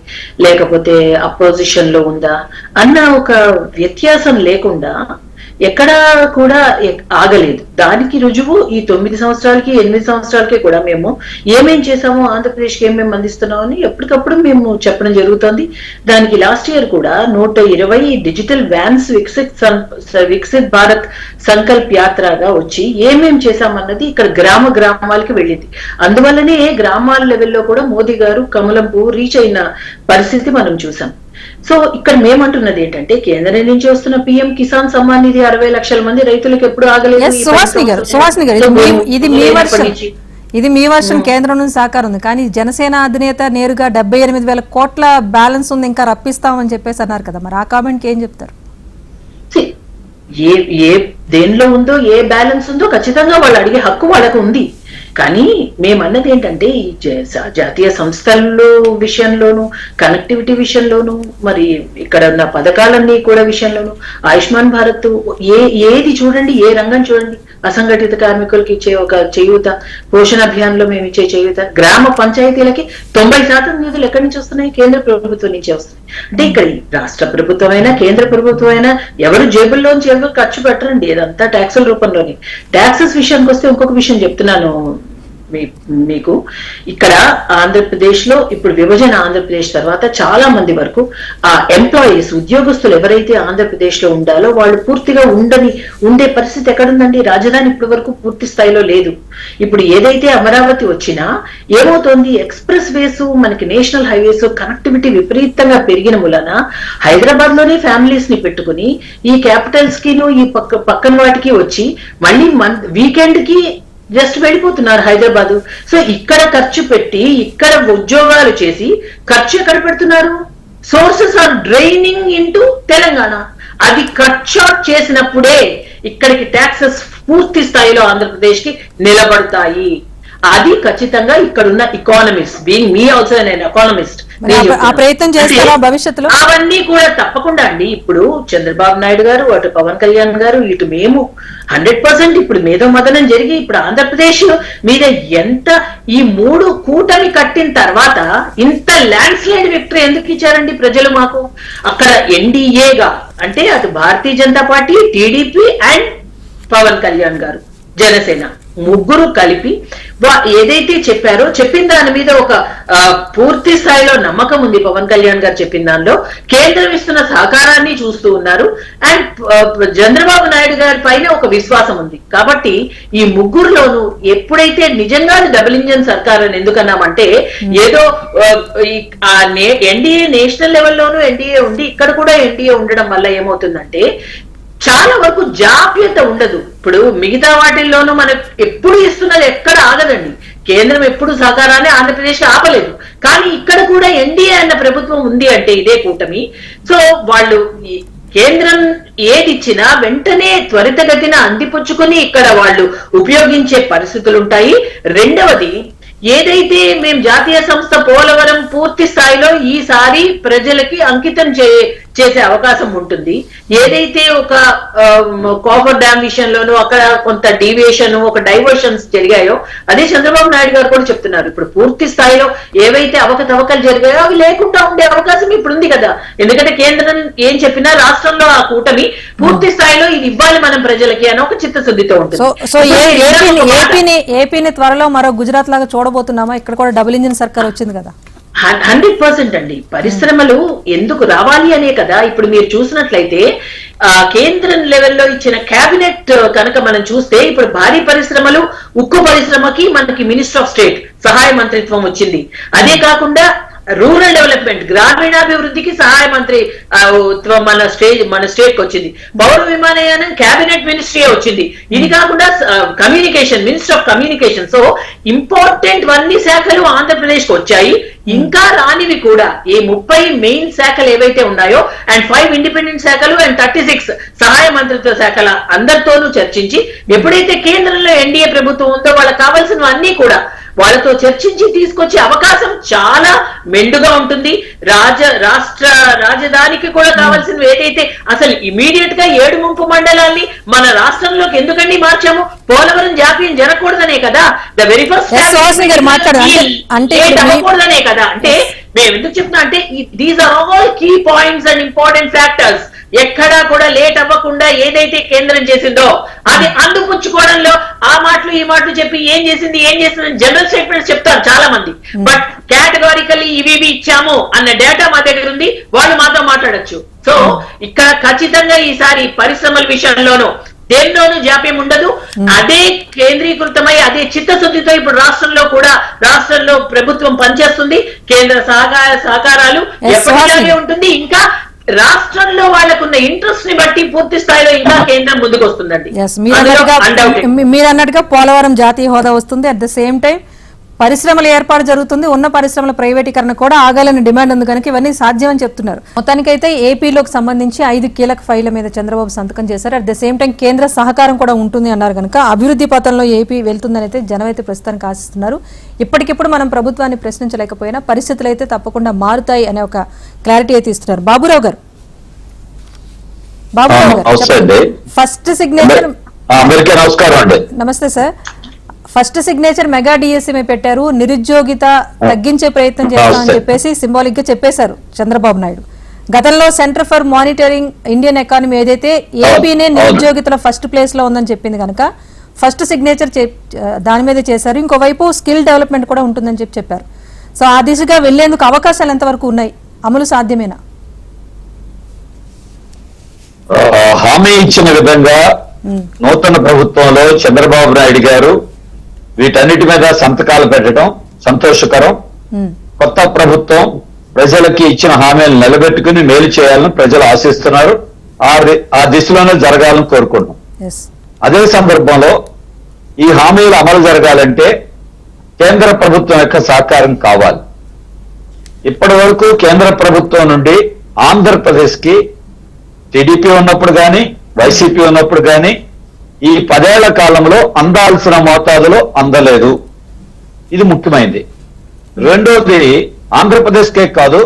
లేకపోతే అపోజిషన్ లో ఉందా అన్న ఒక వ్యత్యాసం లేకుండా ఎక్కడా కూడా ఆగలేదు. దానికి రుజువు ఈ 9 సంవత్సరాలకి 8 సంవత్సరాలకి కూడా మేము ఏమేం చేసామో, ఆంధ్రప్రదేశ్కి ఏమేమి అందిస్తున్నామని ఎప్పటికప్పుడు మేము చెప్పడం జరుగుతుంది. దానికి లాస్ట్ ఇయర్ కూడా 120 డిజిటల్ వ్యాన్స్ వికసిత్ భారత్ సంకల్ప్ యాత్రగా వచ్చి ఏమేం చేశామన్నది ఇక్కడ గ్రామాలకి వెళ్ళింది. అందువల్లనే గ్రామాల లెవెల్లో కూడా మోదీ గారు కమలం పువ్వు రీచ్ అయిన పరిస్థితి మనం చూసాం. సో ఇక్కడ మేమంటున్నది ఏంటంటే కేంద్రం నుంచి వస్తున్న పిఎం కిసాన్ సమ్మాన్ నిధి 60 లక్షల మంది రైతులకు ఎప్పుడు ఆగలేదు. ఇది మీ వర్షన్ కేంద్రం నుంచి సహకారం ఉంది. కానీ జనసేన అధినేత నేరుగా 78,000 కోట్ల బ్యాలెన్స్ ఉంది, ఇంకా రప్పిస్తామని చెప్పేసి అన్నారు కదా, మరి ఆ కామెంట్ కి ఏం చెప్తారు? ఏ దేనిలో ఉందో, ఏ బ్యాలెన్స్ ఉందో ఖచ్చితంగా వాళ్ళు అడిగే హక్కు వాళ్ళకు ఉంది. కానీ మేమన్నది ఏంటంటే ఈ జాతీయ సంస్థల్లో విషయంలోను, కనెక్టివిటీ విషయంలోను, మరి ఇక్కడ ఉన్న పథకాలన్నీ కూడా విషయంలోను, ఆయుష్మాన్ భారత్ ఏది చూడండి, ఏ రంగం చూడండి, అసంఘటిత కార్మికులకి ఇచ్చే ఒక చేయూత, పోషణ అభియాన్ లో మేము ఇచ్చే చేయూత, గ్రామ పంచాయతీలకి 90% నిధులు ఎక్కడి నుంచి వస్తున్నాయి? కేంద్ర ప్రభుత్వం నుంచే వస్తున్నాయి. అంటే ఇక్కడ రాష్ట్ర ప్రభుత్వం అయినా కేంద్ర ప్రభుత్వం అయినా ఎవరు జేబుల్లోంచి ఎవరు ఖర్చు పెట్టరండి, ఇదంతా ట్యాక్సుల రూపంలోనే. ట్యాక్సెస్ విషయానికి వస్తే ఇంకొక విషయం చెప్తున్నాను మీకు. ఇక్కడ ఆంధ్రప్రదేశ్ లో ఇప్పుడు విభజన ఆంధ్రప్రదేశ్ తర్వాత చాలా మంది వరకు ఆ ఎంప్లాయీస్, ఉద్యోగస్తులు ఎవరైతే ఆంధ్రప్రదేశ్ లో ఉండాలో వాళ్ళు పూర్తిగా ఉండే పరిస్థితి ఎక్కడుందండి? రాజధాని ఇప్పటి వరకు పూర్తి స్థాయిలో లేదు. ఇప్పుడు ఏదైతే అమరావతి వచ్చినా ఏమవుతోంది? ఎక్స్ప్రెస్ వేస్, మనకి నేషనల్ హైవేస్ కనెక్టివిటీ విపరీతంగా పెరిగిన మూలన హైదరాబాద్ లోనే ఫ్యామిలీస్ ని పెట్టుకుని ఈ క్యాపిటల్స్ కి ఈ పక్కన వాటికి వచ్చి మళ్ళీ వీకెండ్ కి జస్ట్ వెళ్ళిపోతున్నారు హైదరాబాద్. సో ఇక్కడ ఖర్చు పెట్టి ఇక్కడ ఉద్యోగాలు చేసి ఖర్చు ఎక్కడ పెడుతున్నారు? Sources are draining into Telangana. అది కట్ షార్ట్ చేసినప్పుడే ఇక్కడికి ట్యాక్సెస్ పూర్తి స్థాయిలో ఆంధ్రప్రదేశ్ కి నిలబడతాయి. అది ఖచ్చితంగా ఇక్కడున్న economist, being me also an economist, భవిష్యత్తులో అవన్నీ కూడా తప్పకుండా అండి. ఇప్పుడు చంద్రబాబు నాయుడు గారు, అటు పవన్ కళ్యాణ్ గారు, ఇటు మేము 100% ఇప్పుడు మేధో మదనం జరిగి ఇప్పుడు ఆంధ్రప్రదేశ్ మీద ఎంత ఈ 3 కూటమి కట్టిన తర్వాత ఇంత ల్యాండ్ స్లైడ్ విక్టరీ ఎందుకు ఇచ్చారండి ప్రజలు మాకు? అక్కడ ఎన్డీఏగా అంటే అటు Bharatiya Janata party, TDP and Pawan Kalyan garu, Janasena ముగ్గురు కలిపి ఏదైతే చెప్పారో చెప్పిన దాని మీద ఒక పూర్తి స్థాయిలో నమ్మకం ఉంది. పవన్ కళ్యాణ్ గారు చెప్పిన దానిలో కేంద్రం ఇస్తున్న సహకారాన్ని చూస్తూ ఉన్నారు. అండ్ చంద్రబాబు నాయుడు గారి పైన ఒక విశ్వాసం ఉంది. కాబట్టి ఈ ముగ్గురులోనూ ఎప్పుడైతే నిజంగానే డబుల్ ఇంజన్ సర్కార్ అని ఎందుకన్నామంటే ఏదో ఎన్డీఏ నేషనల్ లెవెల్లోనూ ఎన్డీఏ ఉండి ఇక్కడ కూడా ఎన్డీఏ ఉండడం వల్ల ఏమవుతుందంటే చాలా వరకు జాప్యత ఉండదు. ఇప్పుడు మిగతా వాటిల్లోనూ మనకు ఎప్పుడు ఇస్తున్నది ఎక్కడ ఆగదండి. కేంద్రం ఎప్పుడు సహకారాన్ని ఆంధ్రప్రదేశ్ ఆపలేదు. కానీ ఇక్కడ కూడా ఎన్డీఏ అన్న ప్రభుత్వం ఉంది అంటే ఇదే కూటమి. సో వాళ్ళు కేంద్రం ఏది ఇచ్చినా వెంటనే త్వరితగతిన అందిపుచ్చుకుని ఇక్కడ వాళ్ళు ఉపయోగించే పరిస్థితులు ఉంటాయి. రెండవది ఏదైతే మేము జాతీయ సంస్థ పోలవరం పూర్తి స్థాయిలో ఈసారి ప్రజలకి అంకితం చేసే అవకాశం ఉంటుంది. ఏదైతే ఒక కాఫర్ డ్యామ్ విషయంలోనూ అక్కడ కొంత డీవియేషన్ ఒక డైవర్షన్స్ జరిగాయో అదే చంద్రబాబు నాయుడు గారు కూడా చెప్తున్నారు. ఇప్పుడు పూర్తి స్థాయిలో ఏవైతే అవకతవకలు జరిగాయో అవి లేకుండా ఉండే అవకాశం ఇప్పుడు ఉంది కదా. ఎందుకంటే కేంద్రం ఏం చెప్పినా రాష్ట్రంలో ఆ కూటమి పూర్తి స్థాయిలో ఇది ఇవ్వాలి మనం ప్రజలకి అని ఒక చిత్తశుద్ధితో ఉంటుంది. సో ఏపీని త్వరలో మరో గుజరాత్ లాగా చూడబోతున్నామా? ఇక్కడ కూడా డబుల్ ఇంజిన్ సర్కార్ వచ్చింది కదా. 100% అండి. పరిశ్రమలు ఎందుకు రావాలి అనే కదా. ఇప్పుడు మీరు చూసినట్లయితే కేంద్రం లెవెల్లో ఇచ్చిన కేబినెట్ కనుక మనం చూస్తే ఇప్పుడు భారీ పరిశ్రమలు ఉక్కు పరిశ్రమకి మనకి మినిస్టర్ ఆఫ్ స్టేట్ సహాయ మంత్రిత్వం వచ్చింది. అదే కాకుండా రూరల్ డెవలప్మెంట్ గ్రామీణాభివృద్ధికి సహాయ మంత్రి మన స్టేట్ కి వచ్చింది. పౌర విమానయానం కేబినెట్ మినిస్ట్రీ వచ్చింది. ఇది కాకుండా communication minister of communication. So important అన్ని శాఖలు ఆంధ్రప్రదేశ్ కి వచ్చాయి. ఇంకా రానివి కూడా ఈ 30 మెయిన్ శాఖలు ఏవైతే ఉన్నాయో అండ్ 5 ఇండిపెండెంట్ శాఖలు అండ్ 36 సహాయ మంత్రిత్వ శాఖల అందరితోనూ చర్చించి ఎప్పుడైతే కేంద్రంలో ఎన్డీఏ ప్రభుత్వం ఉందో వాళ్ళకి కావాల్సినవన్నీ కూడా వాళ్ళతో చర్చించి తీసుకొచ్చే అవకాశం చాలా మెండుగా ఉంటుంది. రాష్ట్ర రాజధానికి కూడా కావాల్సినవి ఏదైతే అసలు ఇమీడియట్ గా 7 ముంపు మండలాల్ని మన రాష్ట్రంలోకి ఎందుకండి మార్చాము? పోలవరం జాప్యం జరగకూడదనే కదా. ద వెరీ ఫస్ట్ అవ్వకూడదనే కదా. అంటే మేము ఎందుకు చెప్తున్నా అంటే these are all key points and important factors. ఎక్కడా కూడా లేట్ అవ్వకుండా ఏదైతే కేంద్రం చేసిందో అది అందిపుచ్చుకోవడంలో ఆ మాటలు ఈ మాటలు చెప్పి ఏం చేసింది జనరల్ స్టేట్మెంట్స్ చెప్తారు చాలా మంది. బట్ కేటగారికల్లీ ఇవి ఇచ్చాము అన్న డేటా మా దగ్గర ఉంది. వాళ్ళు మాతో మాట్లాడొచ్చు. సో ఇక్కడ ఖచ్చితంగా ఈసారి పరిశ్రమల విషయంలోనూ దేనిలోనూ జాప్యం ఉండదు. అదే కేంద్రీకృతమై అదే చిత్తశుద్ధితో ఇప్పుడు రాష్ట్రంలో ప్రభుత్వం పనిచేస్తుంది. కేంద్ర సహకారాలు ఎప్పటిలాగే ఉంటుంది. ఇంకా రాష్ట్రంలో వాళ్ళకున్న ఇంట్రెస్ట్ ని బట్టి పూర్తి స్థాయిలో ఇంకా కేంద్రం ముందుకు వస్తుందండి. మీరు అన్నట్టుగా పోలవరం జాతీయ హోదా వస్తుంది. అట్ ద సేమ్ టైం పరిశ్రమల ఏర్పాటు జరుగుతుంది. ఉన్న పరిశ్రమల ప్రైవేటీకరణ కూడా ఆగాలని డిమాండ్ ఉంది కనుక ఇవన్నీ సాధ్యమని చెప్తున్నారు. మొత్తానికైతే ఏపీలోకి సంబంధించి 5 కీలక ఫైళ్ల మీద చంద్రబాబు సంతకం చేశారు. అట్ ద సేమ్ టైం కేంద్ర సహకారం కూడా ఉంటుంది అన్నారు కనుక అభివృద్ధి పథంలో ఏపీ వెళ్తుందని అయితే జనం అయితే ప్రస్తుతానికి ఆశిస్తున్నారు. ఇప్పటికిప్పుడు మనం ప్రభుత్వాన్ని ప్రశ్నించలేకపోయినా పరిస్థితులు అయితే తప్పకుండా మారుతాయి అనే ఒక క్లారిటీ అయితే ఇస్తున్నారు. బాబురావు గారు ఫస్ట్ సిగ్నేచర్. నమస్తే sir. First signature mega DSC పెట్టారు. నిరుద్యోగిత తగ్గించే ప్రయత్నం చేస్తామని చెప్పేసి సింబాలిక్ గా చెప్పేశారు చంద్రబాబు నాయుడు. గతంలో centre for monitoring Indian economy ఏదైతే ఏపీనే నిరుద్యోగితలో ఫస్ట్ ప్లేస్ లో ఉందని చెప్పింది కనుక ఫస్ట్ సిగ్నేచర్ దాని మీద చేశారు. ఇంకోవైపు స్కిల్ డెవలప్మెంట్ కూడా ఉంటుందని చెప్పారు. సో ఆ దిశగా వెళ్లేందుకు అవకాశాలు ఎంతవరకు ఉన్నాయి? అమలు సాధ్యమేనా? హామీ ఇచ్చిన విధంగా నూతన ప్రభుత్వంలో చంద్రబాబు నాయుడు గారు వీటన్నిటి మీద సంతకాలు పెట్టడం సంతోషకరం. కొత్త ప్రభుత్వం ప్రజలకి ఇచ్చిన హామీలను నిలబెట్టుకుని మేలు చేయాలని ప్రజలు ఆశిస్తున్నారు. ఆ దిశలోనే జరగాలని కోరుకుంటున్నాం. అదే సందర్భంలో ఈ హామీలు అమలు జరగాలంటే కేంద్ర ప్రభుత్వం యొక్క సహకారం కావాలి. ఇప్పటి వరకు కేంద్ర ప్రభుత్వం నుండి ఆంధ్రప్రదేశ్ కి టీడీపీ ఉన్నప్పుడు కానీ వైసీపీ ఉన్నప్పుడు కానీ ఈ 10 ఏళ్ల కాలంలో అందాల్సిన మోతాదులో అందలేదు. ఇది ముఖ్యమైనది. రెండోది ఆంధ్రప్రదేశ్కే కాదు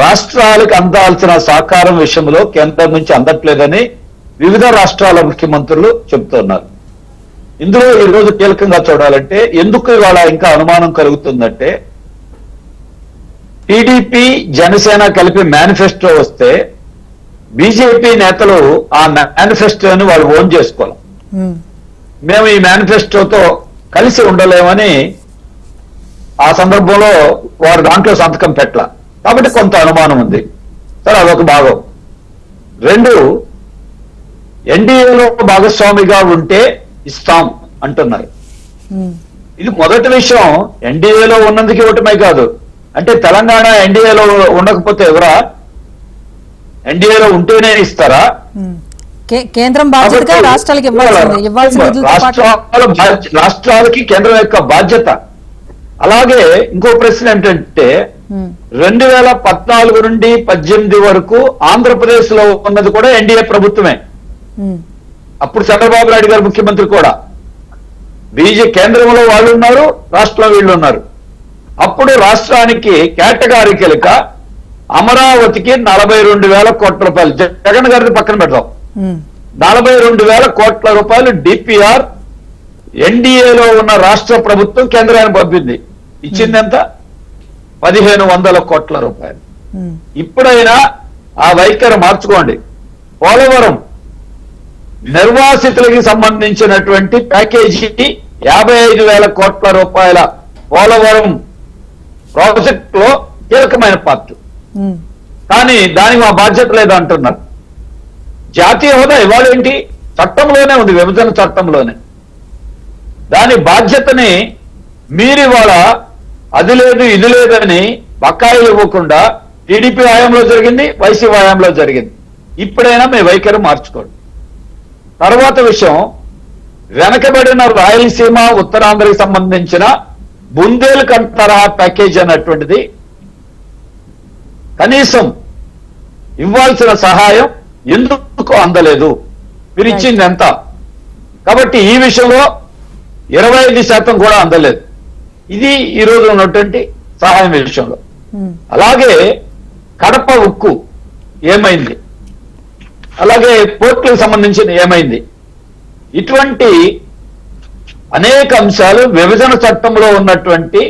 రాష్ట్రాలకు అందాల్సిన సహకారం విషయంలో కేంద్రం నుంచి అందట్లేదని వివిధ రాష్ట్రాల ముఖ్యమంత్రులు చెబుతున్నారు. ఇందులో ఈ రోజు కీలకంగా చూడాలంటే ఎందుకు ఇవాళ ఇంకా అనుమానం కలుగుతుందంటే టీడీపీ జనసేన కలిపి మేనిఫెస్టో వస్తే బీజేపీ నేతలు ఆ మేనిఫెస్టోని వాళ్ళు ఓన్ చేసుకోవాలి. మేము ఈ మేనిఫెస్టోతో కలిసి ఉండలేమని ఆ సందర్భంలో వారు దాంట్లో సంతకం పెట్టాల. కాబట్టి కొంత అనుమానం ఉంది. సరే, అదొక భాగం. 2, ఎన్డీఏలో భాగస్వామిగా ఉంటే ఇస్తాం అంటున్నారు. ఇది మొదటి విషయం. ఎన్డీఏలో ఉన్నందుకు ఇవ్వటమే కాదు, అంటే తెలంగాణ ఎన్డీఏలో ఉండకపోతే ఎవరా? ఎన్డీఏలో ఉంటేనే ఇస్తారా? కేంద్రం బాధ్యతగా రాష్ట్రాలకి రాష్ట్రాలకి కేంద్రం యొక్క బాధ్యత. అలాగే ఇంకో ప్రశ్న ఏంటంటే 2014 నుండి 18 వరకు ఆంధ్రప్రదేశ్ లో ఉన్నది కూడా ఎన్డీఏ ప్రభుత్వమే. అప్పుడు చంద్రబాబు నాయుడు గారు ముఖ్యమంత్రి కూడా. కేంద్రంలో వాళ్ళు ఉన్నారు, రాష్ట్రంలో వీళ్ళు ఉన్నారు. అప్పుడు రాష్ట్రానికి కేటగారికలుక అమరావతికి 42,000 కోట్ల రూపాయలు, జగన్ గారిని పక్కన పెడదాం, 42,000 కోట్ల రూపాయలు డిపిఆర్ ఎన్డీఏలో ఉన్న రాష్ట్ర ప్రభుత్వం కేంద్రానికి పంపింది. ఇచ్చింది ఎంత? 1,500 కోట్ల రూపాయలు. ఇప్పుడైనా ఆ వైఖరి మార్చుకోండి. పోలవరం నిర్వాసితులకి సంబంధించినటువంటి ప్యాకేజీకి 55,000 కోట్ల రూపాయల పోలవరం ప్రాజెక్ట్ లో కీలకమైన పార్ట్, కానీ దానికి మా బాధ్యత లేదు అంటున్నారు. జాతీయ హోదా ఇవాళ ఏంటి? చట్టంలోనే ఉంది, విభజన చట్టంలోనే. దాని బాధ్యతని మీరు ఇవాళ అది లేదు ఇది లేదని బకాయిలు ఇవ్వకుండా టీడీపీ హయాంలో జరిగింది, వైసీపీ హయాంలో జరిగింది. ఇప్పుడైనా మీ వైఖరి మార్చుకోండి. తర్వాత విషయం, వెనకబడిన రాయలసీమ ఉత్తరాంధ్రకి సంబంధించిన బుందేల్ఖండ్ తరహా ప్యాకేజ్ అన్నటువంటిది కనీసం ఇవ్వాల్సిన సహాయం ఎందుకు అందలేదు? మీరు ఇచ్చింది ఎంత? కాబట్టి ఈ విషయంలో 25% కూడా అందలేదు. ఇది ఈ రోజు ఉన్నటువంటి సహాయం విషయంలో. అలాగే కడప ఉక్కు ఏమైంది? అలాగే పోర్టులకు సంబంధించిన ఏమైంది? ఇటువంటి అనేక అంశాలు విభజన చట్టంలో ఉన్నటువంటి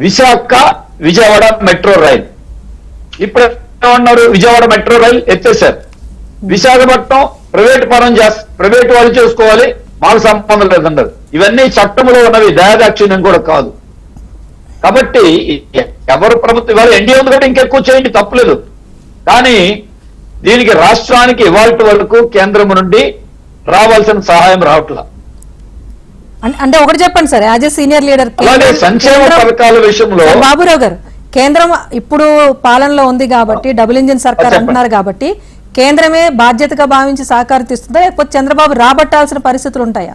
విశాఖ విజయవాడ మెట్రో రైల్, ఇప్పుడు ఏమన్నారు? విజయవాడ మెట్రో రైల్ ఎత్తేసారు. విశాఖపట్నం ప్రైవేట్ వాళ్ళు చేసుకోవాలి, మాకు సంబంధం లేదన్నారు. ఇవన్నీ చట్టంలో ఉన్నవి, దయాదాక్షిణ్యం కూడా కాదు. కాబట్టి ఎవరు ప్రభుత్వం ఇవాళ ఎన్డీఏ ఉంది కూడా ఇంకెక్కువ చేయండి, తప్పలేదు. కానీ దీనికి రాష్ట్రానికి ఇవాళ వరకు కేంద్రం నుండి రావాల్సిన సహాయం రావట్లా. అంటే ఒకటి చెప్పండి sir, as a senior leader, అలాగే సంక్షేమ పథకాల విషయంలో బాబురావు గారు, కేంద్రం ఇప్పుడు పాలనలో ఉంది కాబట్టి, డబుల్ ఇంజిన్ సర్కార్ అంటున్నారు కాబట్టి, కేంద్రమే బాధ్యతగా భావించి సహకరిస్తుందా, లేకపోతే చంద్రబాబు రాబట్టాల్సిన పరిస్థితులు ఉంటాయా?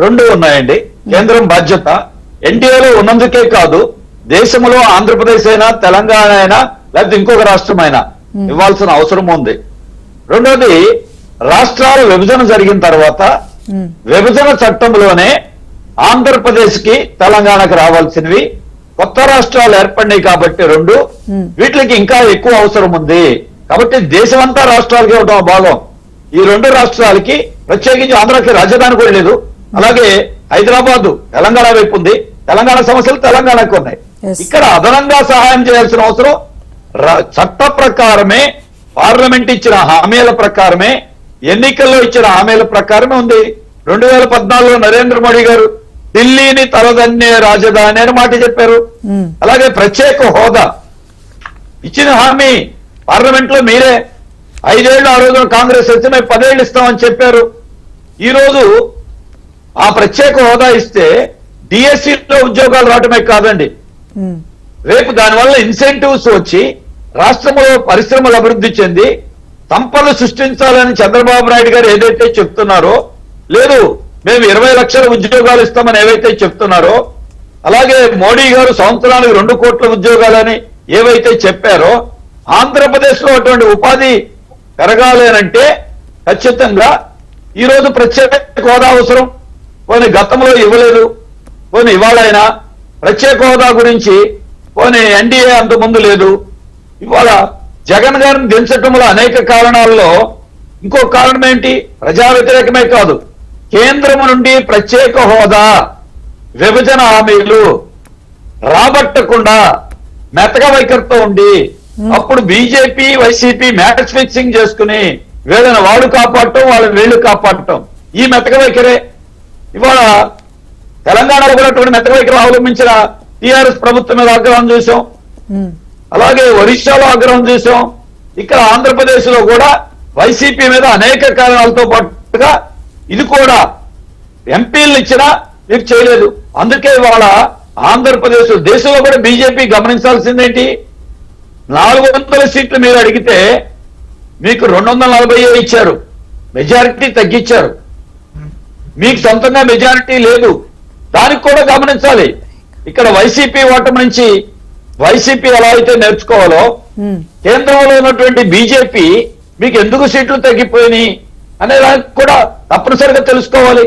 రెండు ఉన్నాయండి. కేంద్రం బాధ్యత ఎన్డీఏలో ఉన్నందుకే కాదు, దేశంలో ఆంధ్రప్రదేశ్ అయినా తెలంగాణ అయినా లేకపోతే ఇంకొక రాష్ట్రం అయినా ఇవ్వాల్సిన అవసరం ఉంది. రెండోది, రాష్ట్రాల విభజన జరిగిన తర్వాత విభజన చట్టంలోనే ఆంధ్రప్రదేశ్ కి తెలంగాణకు రావాల్సినవి కొత్త రాష్ట్రాలు ఏర్పడినాయి కాబట్టి రెండు, వీటికి ఇంకా ఎక్కువ అవసరం ఉంది. కాబట్టి దేశమంతా రాష్ట్రాలకి ఇవ్వడం భాగం. ఈ రెండు రాష్ట్రాలకి ప్రత్యేకించి ఆంధ్రాకి రాజధాని కూడా లేదు. అలాగే హైదరాబాద్ తెలంగాణ వైపు ఉంది, తెలంగాణ సమస్యలు తెలంగాణకు ఉన్నాయి. ఇక్కడ అదనంగా సహాయం చేయాల్సిన అవసరం చట్ట ప్రకారమే, పార్లమెంట్ ఇచ్చిన హామీల ప్రకారమే, ఎన్నికల్లో ఇచ్చిన హామీల ప్రకారమే ఉంది. 2014లో నరేంద్ర మోడీ గారు ఢిల్లీని తలదన్నే రాజధాని అని మాట చెప్పారు. అలాగే ప్రత్యేక హోదా ఇచ్చిన హామీ పార్లమెంట్ లో మీరే 5 ఏళ్ళు ఆ రోజున కాంగ్రెస్ వచ్చి మేము 10 ఏళ్ళు ఇస్తామని చెప్పారు. ఈ రోజు ఆ ప్రత్యేక హోదా ఇస్తే డిఎస్సిలో ఉద్యోగాలు రావటమే కాదండి, రేపు దానివల్ల ఇన్సెంటివ్స్ వచ్చి రాష్ట్రంలో పరిశ్రమలు అభివృద్ధి చెంది సంపద సృష్టించాలని చంద్రబాబు నాయుడు గారు ఏదైతే చెప్తున్నారో, లేదు మేము 20 లక్షల ఉద్యోగాలు ఇస్తామని ఏవైతే చెప్తున్నారో, అలాగే మోడీ గారు సంవత్సరానికి 2 కోట్ల ఉద్యోగాలని ఏవైతే చెప్పారో, ఆంధ్రప్రదేశ్ లో అటువంటి ఉపాధి పెరగాలి అంటే ఖచ్చితంగా ఈ రోజు ప్రత్యేక హోదా అవసరం. పోనీ గతంలో ఇవ్వలేదు, పోనీ ఇవాళైనా ప్రత్యేక హోదా గురించి పోనీ ఎన్డీఏ అంత ముందు లేదు. ఇవాళ జగన్ గారిని దించటంలో అనేక కారణాల్లో ఇంకో కారణం ఏంటి? ప్రజా వ్యతిరేకమే కాదు, కేంద్రం నుండి ప్రత్యేక హోదా విభజన హామీలు రాబట్టకుండా మెతక వైఖరితో ఉండి అప్పుడు బీజేపీ వైసీపీ మ్యాచ్ ఫిక్సింగ్ చేసుకుని వీళ్ళని వాడు కాపాడటం, వాళ్ళని వీళ్ళు కాపాడటం, ఈ మెతక వైఖరే. ఇవాళ తెలంగాణలో కూడా అటువంటి మెతక వైఖరి అవలంబించిన టీఆర్ఎస్ ప్రభుత్వం మీద ఆగ్రహం చూసాం, అలాగే ఒరిస్సాలో ఆగ్రహం చూసాం. ఇక్కడ ఆంధ్రప్రదేశ్ లో కూడా వైసీపీ మీద అనేక కారణాలతో పాటుగా ఇది కూడా ఎంపీలు ఇచ్చినా మీరు చేయలేదు. అందుకే ఇవాళ ఆంధ్రప్రదేశ్ దేశంలో కూడా బీజేపీ గమనించాల్సిందేంటి, 400 సీట్లు మీరు అడిగితే మీకు 240 ఇచ్చారు, మెజారిటీ తగ్గించారు. మీకు సొంతంగా మెజారిటీ లేదు, దానికి కూడా గమనించాలి. ఇక్కడ వైసీపీ ఓటమి నుంచి వైసీపీ ఎలా అయితే నేర్చుకోవాలో, కేంద్రంలో ఉన్నటువంటి బీజేపీ మీకు ఎందుకు సీట్లు తగ్గిపోయినాయి, అనే దానికి కూడా తప్పనిసరిగా తెలుసుకోవాలి.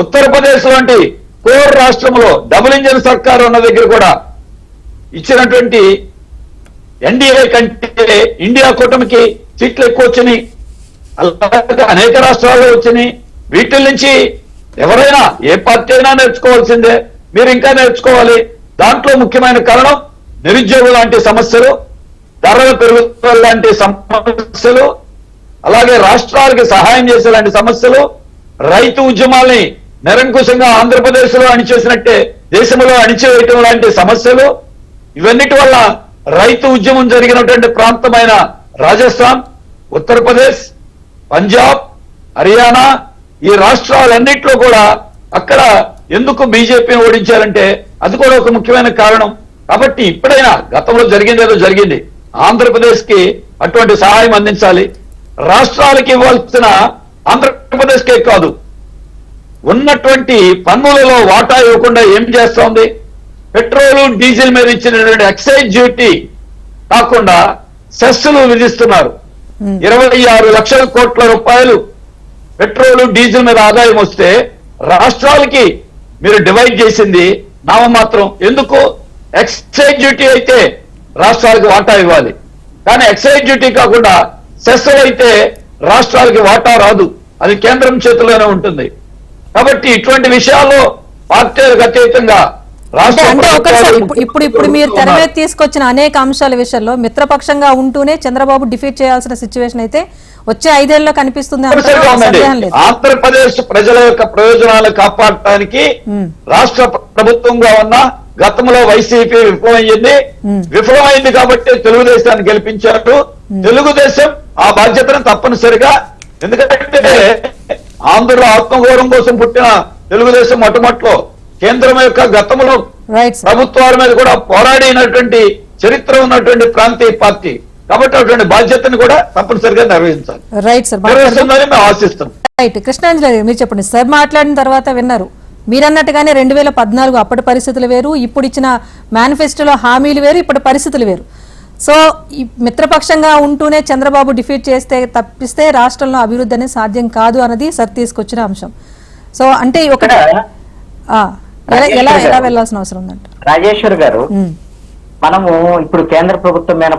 ఉత్తరప్రదేశ్ లాంటి కోర్ రాష్ట్రంలో డబుల్ ఇంజిన్ సర్కార్ ఉన్న దగ్గర కూడా ఇచ్చినటువంటి ఎన్డీఏ కంటే ఇండియా కూటమికి సీట్లు ఎక్కువ వచ్చినాయి. అలాగే అనేక రాష్ట్రాల్లో వచ్చినాయి. వీటి నుంచి ఎవరైనా ఏ పార్టీ అయినా నేర్చుకోవాల్సిందే. మీరు ఇంకా నేర్చుకోవాలి. దాంట్లో ముఖ్యమైన కారణం నిరుద్యోగం లాంటి సమస్యలు, ధరల పెరుగుదల లాంటి సమస్యలు, అలాగే రాష్ట్రాలకి సహాయం చేసే లాంటి సమస్యలు, రైతు ఉద్యమాల్ని నిరంకుశంగా ఆంధ్రప్రదేశ్ లో అణిచేసినట్టే దేశంలో అణిచివేయటం లాంటి సమస్యలు, ఇవన్నిటి వల్ల రైతు ఉద్యమం జరిగినటువంటి ప్రాంతమైన రాజస్థాన్, ఉత్తరప్రదేశ్, పంజాబ్, హర్యానా ఈ రాష్ట్రాలన్నింటిలో కూడా అక్కడ ఎందుకు బీజేపీని ఓడించారంటే అది కూడా ఒక ముఖ్యమైన కారణం. కాబట్టి ఇప్పుడైనా గతంలో జరిగిందేదో జరిగింది, ఆంధ్రప్రదేశ్ కి అటువంటి సహాయం అందించాలి. రాష్ట్రాలకి ఇవ్వాల్సిన ఆంధ్రప్రదేశ్కే కాదు, ఉన్నటువంటి పన్నులలో వాటా ఇవ్వకుండా ఏం చేస్తోంది? పెట్రోలు డీజిల్ మీద ఇచ్చినటువంటి ఎక్సైజ్ డ్యూటీ కాకుండా సెస్సులు విధిస్తున్నారు. 26 లక్షల కోట్ల రూపాయలు పెట్రోలు డీజిల్ మీద ఆదాయం వస్తే రాష్ట్రాలకి మీరు డివైడ్ చేసింది నామమాత్రం. ఎందుకు? ఎక్సైజ్ డ్యూటీ అయితే రాష్ట్రాలకు వాటా ఇవ్వాలి, కానీ ఎక్సైజ్ డ్యూటీ కాకుండా సెస్సులు అయితే రాష్ట్రాలకి వాటా రాదు, అది కేంద్రం చేతిలోనే ఉంటుంది. కాబట్టి ఇటువంటి విషయాల్లో పార్టీలకు అతీతంగా అంటే ఒకసారి ఇప్పుడు మీరు తెర మీద తీసుకొచ్చిన అనేక అంశాల విషయంలో మిత్రపక్షంగా ఉంటూనే చంద్రబాబు డిఫీట్ చేయాల్సిన సిచ్యువేషన్ అయితే వచ్చే 5 ఏళ్లలో కనిపిస్తుంది. ఆంధ్రప్రదేశ్ ప్రజల యొక్క ప్రయోజనాలు కాపాడటానికి రాష్ట్ర ప్రభుత్వంగా ఉన్న గతంలో వైసీపీ విఫలమైంది కాబట్టి తెలుగుదేశాన్ని గెలిపించారు. తెలుగుదేశం ఆ బాధ్యతను తప్పనిసరిగా, ఎందుకంటే ఆంధ్రుల ఆత్మగౌరవం కోసం పుట్టిన తెలుగుదేశం మొట్టమొదట్లో కేంద్రం యొక్క గతంలో ప్రభుత్వాల మీద కూడా పోరాడినటువంటి చరిత్ర ఉన్నటువంటి ప్రాంతీయ పార్టీ కాబట్టి అటువంటి బాధ్యతను కూడా తప్పనిసరిగా నిర్వహించాలి. రైట్ సార్, నిర్వహిస్తుందని మేము ఆశిస్తాం. రైట్ కృష్ణాంజలి గారు మీరు చెప్పండి. సార్ మాట్లాడిన తర్వాత విన్నారు, మీరన్నట్టుగానే 2014 అప్పటి పరిస్థితులు వేరు, ఇప్పుడు ఇచ్చిన మేనిఫెస్టోలో హామీలు వేరు, ఇప్పటి పరిస్థితులు వేరు. సో ఈ మిత్రపక్షంగా ఉంటూనే చంద్రబాబు డిఫీట్ చేస్తే తప్పిస్తే రాష్ట్రంలో అభివృద్ధి అనేది సాధ్యం కాదు అన్నది సార్ తీసుకొచ్చిన అంశం. సో అంటే ఒకటి ఎలా వెళ్లాల్సిన అవసరం ఉందంట రాజేశ్వర్ గారు? మనము ఇప్పుడు కేంద్ర ప్రభుత్వం మీద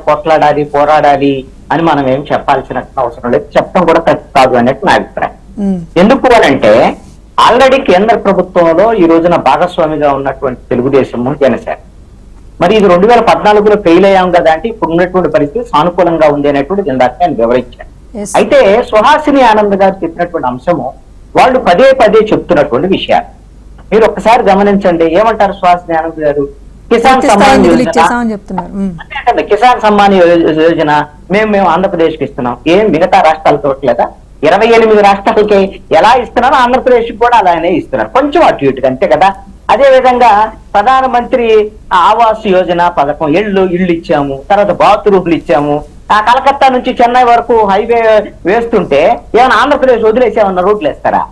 పోరాడాలి అని మనం ఏం చెప్పాల్సిన అవసరం లేదు, చెప్పడం కూడా తప్పు కాదు అన్నట్టు నా అభిప్రాయం. ఎందుకు అనంటే ఆల్రెడీ కేంద్ర ప్రభుత్వంలో ఈ రోజున భాగస్వామిగా ఉన్నటువంటి తెలుగుదేశము, జనసేన, మరి ఇది 2014లో ఫెయిల్ అయ్యాం కదా అంటే ఇప్పుడు ఉన్నటువంటి పరిస్థితి సానుకూలంగా ఉంది అనేటువంటి ఇందాక నేను వివరించాను. అయితే సుహాసిని ఆనంద్ గారు చెప్పినటువంటి అంశము వాళ్ళు పదే పదే చెప్తున్నటువంటి విషయాలు మీరు ఒక్కసారి గమనించండి. ఏమంటారు సుహాసిని ఆనంద్ గారు? కిసాన్ సమ్మాన్ యోజన, కిసాన్ సమ్మాన్ యోజన మేము ఆంధ్రప్రదేశ్ కి ఇస్తున్నాం. ఏం మిగతా రాష్ట్రాలతో లేదా? 28 రాష్ట్రాలకి ఎలా ఇస్తున్నారో ఆంధ్రప్రదేశ్ కూడా అలానే ఇస్తున్నారు, కొంచెం అటు ఇటుగా అంతే కదా. అదే విధంగా ప్రధానమంత్రి ఆవాస్ యోజన పథకం, ఇళ్ళు ఇచ్చాము, తర్వాత బాత్రూమ్లు ఇచ్చాము. ఆ కలకత్తా నుంచి చెన్నై వరకు హైవే వేస్తుంటే ఏమైనా ఆంధ్రప్రదేశ్ వదిలేసేమన్నా రోడ్లు వేస్తారా?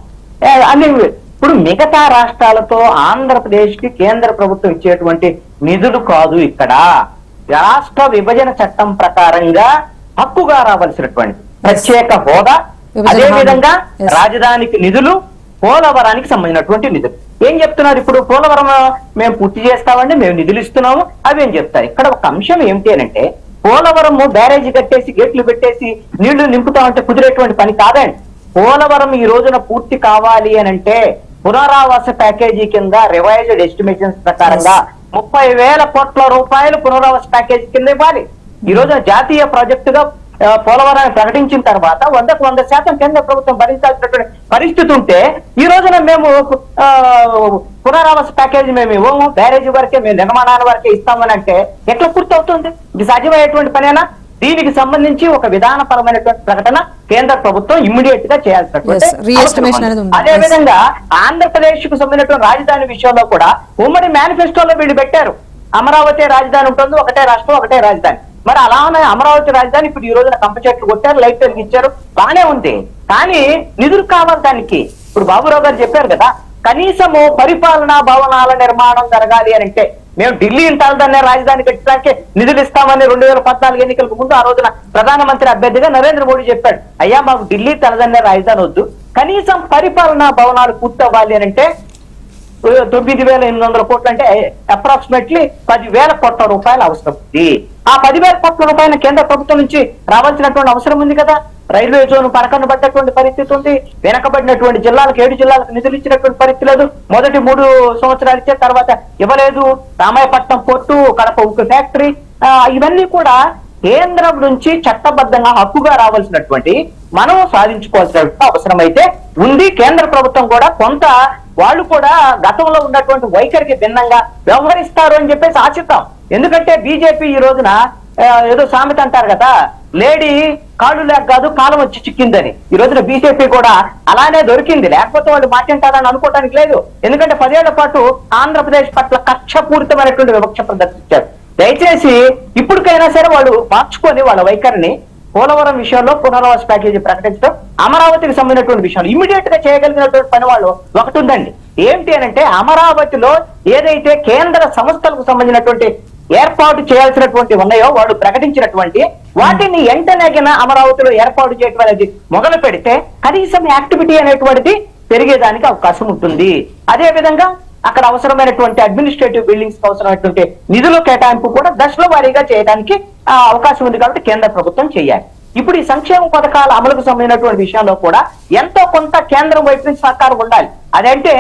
అన్ని ఇప్పుడు మిగతా రాష్ట్రాలతో ఆంధ్రప్రదేశ్ కి కేంద్ర ప్రభుత్వం ఇచ్చేటువంటి నిధులు కాదు, ఇక్కడ రాష్ట్ర విభజన చట్టం ప్రకారంగా హక్కుగా రావాల్సినటువంటి ప్రత్యేక హోదా, అదే విధంగా రాజధానికి నిధులు, పోలవరానికి సంబంధించినటువంటి నిధులు. ఏం చెప్తున్నారు ఇప్పుడు? పోలవరం మేము పూర్తి చేస్తామండి, మేము నిధులు ఇస్తున్నాము, అవి ఏం చెప్తారు. ఇక్కడ ఒక అంశం ఏమిటి అనంటే పోలవరం బ్యారేజీ కట్టేసి గేట్లు పెట్టేసి నీళ్లు నింపుతామంటే కుదిరేటువంటి పని కాదండి. పోలవరం ఈ రోజున పూర్తి కావాలి అనంటే పునరావాస ప్యాకేజీ కింద రివైజ్డ్ ఎస్టిమేషన్స్ ప్రకారంగా 30,000 కోట్ల రూపాయలు పునరావాస ప్యాకేజీ కింద ఇవ్వాలి. ఈ రోజున జాతీయ ప్రాజెక్టుగా పోలవరాన్ని ప్రకటించిన తర్వాత 100% కేంద్ర ప్రభుత్వం భరించాల్సినటువంటి పరిస్థితి ఉంటే ఈ రోజున మేము పునరావాస ప్యాకేజీ మేము ఇవ్వము, బ్యారేజీ వరకే, మేము నిర్మాణాల వరకే ఇస్తామని అంటే ఎట్లా పూర్తి అవుతుంది? ఇది సాధ్యమయ్యేటువంటి పనేనా? దీనికి సంబంధించి ఒక విధానపరమైనటువంటి ప్రకటన కేంద్ర ప్రభుత్వం ఇమ్మీడియట్ గా చేయాల్సినటువంటి. అదే విధంగా ఆంధ్రప్రదేశ్ కు సంబంధించినటువంటి రాజధాని విషయంలో కూడా ఉమ్మడి మేనిఫెస్టోలో వీళ్ళు పెట్టారు, అమరావతి రాజధాని ఉంటుంది, ఒకటే రాష్ట్రం ఒకటే రాజధాని. మరి అలానే అమరావతి రాజధాని ఇప్పుడు ఈ రోజున కంప చెట్లు కొట్టారు, లైట్ ఇచ్చారు, బానే ఉంది. కానీ నిధులు కావాలి దానికి. ఇప్పుడు బాబురావు గారు చెప్పారు కదా, కనీసము పరిపాలనా భవనాల నిర్మాణం జరగాలి అని అంటే మేము ఢిల్లీ ఇంటాల్దనే రాజధాని కట్టడానికి నిధులు ఇస్తామని 2014 ఎన్నికలకు ముందు ఆ రోజున ప్రధానమంత్రి అభ్యర్థిగా నరేంద్ర మోడీ చెప్పాడు. అయ్యా మాకు ఢిల్లీ తలదన్నే రాజధాని వద్దు, కనీసం పరిపాలనా భవనాలు పూర్తవ్వాలి అని అంటే 9,800 కోట్లు అంటే అప్రాక్సిమేట్లీ 10,000 కోట్ల రూపాయలు అవసరం ఉంది. ఆ 10,000 కోట్ల రూపాయలు కేంద్ర ప్రభుత్వం నుంచి రావాల్సినటువంటి అవసరం ఉంది కదా. రైల్వే జోన్ పరకను పడ్డటువంటి పరిస్థితి ఉంది. వెనకబడినటువంటి జిల్లాలకు 7 జిల్లాలకు నిధులు ఇచ్చినటువంటి పరిస్థితి లేదు. మొదటి 3 సంవత్సరాలు ఇచ్చే తర్వాత ఇవ్వలేదు. రామాయపట్నం పోర్టు, కడప ఉక్కు ఫ్యాక్టరీ, ఇవన్నీ కూడా కేంద్రం నుంచి చట్టబద్ధంగా హక్కుగా రావాల్సినటువంటి మనం సాధించుకోవాల్సిన అవసరం అయితే ఉంది. కేంద్ర ప్రభుత్వం కూడా కొంత వాళ్ళు కూడా గతంలో ఉన్నటువంటి వైఖరికి భిన్నంగా వ్యవహరిస్తారు అని చెప్పేసి ఆశిద్దాం. ఎందుకంటే బీజేపీ ఈ రోజున ఏదో సామెత అంటారు కదా, లేడీ కాళ్ళు లేక కాదు కాలం వచ్చి చిక్కిందని. ఈ రోజున బీజేపీ కూడా అలానే దొరికింది, లేకపోతే వాళ్ళు మాట్లాడతారని అనుకోవడానికి లేదు. ఎందుకంటే 10 ఏళ్ల పాటు ఆంధ్రప్రదేశ్ పట్ల కక్షపూరితమైనటువంటి వివక్ష ప్రదర్శించారు. దయచేసి ఇప్పటికైనా సరే వాళ్ళు మార్చుకొని వాళ్ళ వైఖరిని పోలవరం విషయంలో పునరావాస ప్యాకేజీ ప్రకటించడం, అమరావతికి సంబంధించినటువంటి విషయాలు ఇమీడియట్ గా చేయగలిగినటువంటి పని వాళ్ళు ఒకటి ఉందండి. ఏంటి అనంటే అమరావతిలో ఏదైతే కేంద్ర సంస్థలకు సంబంధించినటువంటి ఏర్పాటు చేయాల్సినటువంటి ఉన్నాయో వాళ్ళు ప్రకటించినటువంటి వాటిని వెంటనే అమరావతిలో ఏర్పాటు చేయడం అనేది మొదలు పెడితే కనీసం యాక్టివిటీ అనేటువంటిది పెరిగేదానికి అవకాశం ఉంటుంది. అదే విధంగా అక్కడ అవసరమైనటువంటి అడ్మినిస్ట్రేటివ్ బిల్డింగ్స్ అవసరమైనటువంటి నిధుల కేటాయింపు కూడా దశల వారీగా చేయడానికి అవకాశం ఉంది. కాబట్టి కేంద్ర ప్రభుత్వం చేయాలి. ఇప్పుడు ఈ సంక్షేమ పథకాల అమలుకు సంబంధించినటువంటి విషయంలో కూడా ఎంతో కొంత కేంద్రం వైపు నుంచి సహకారం ఉండాలి. అదంటే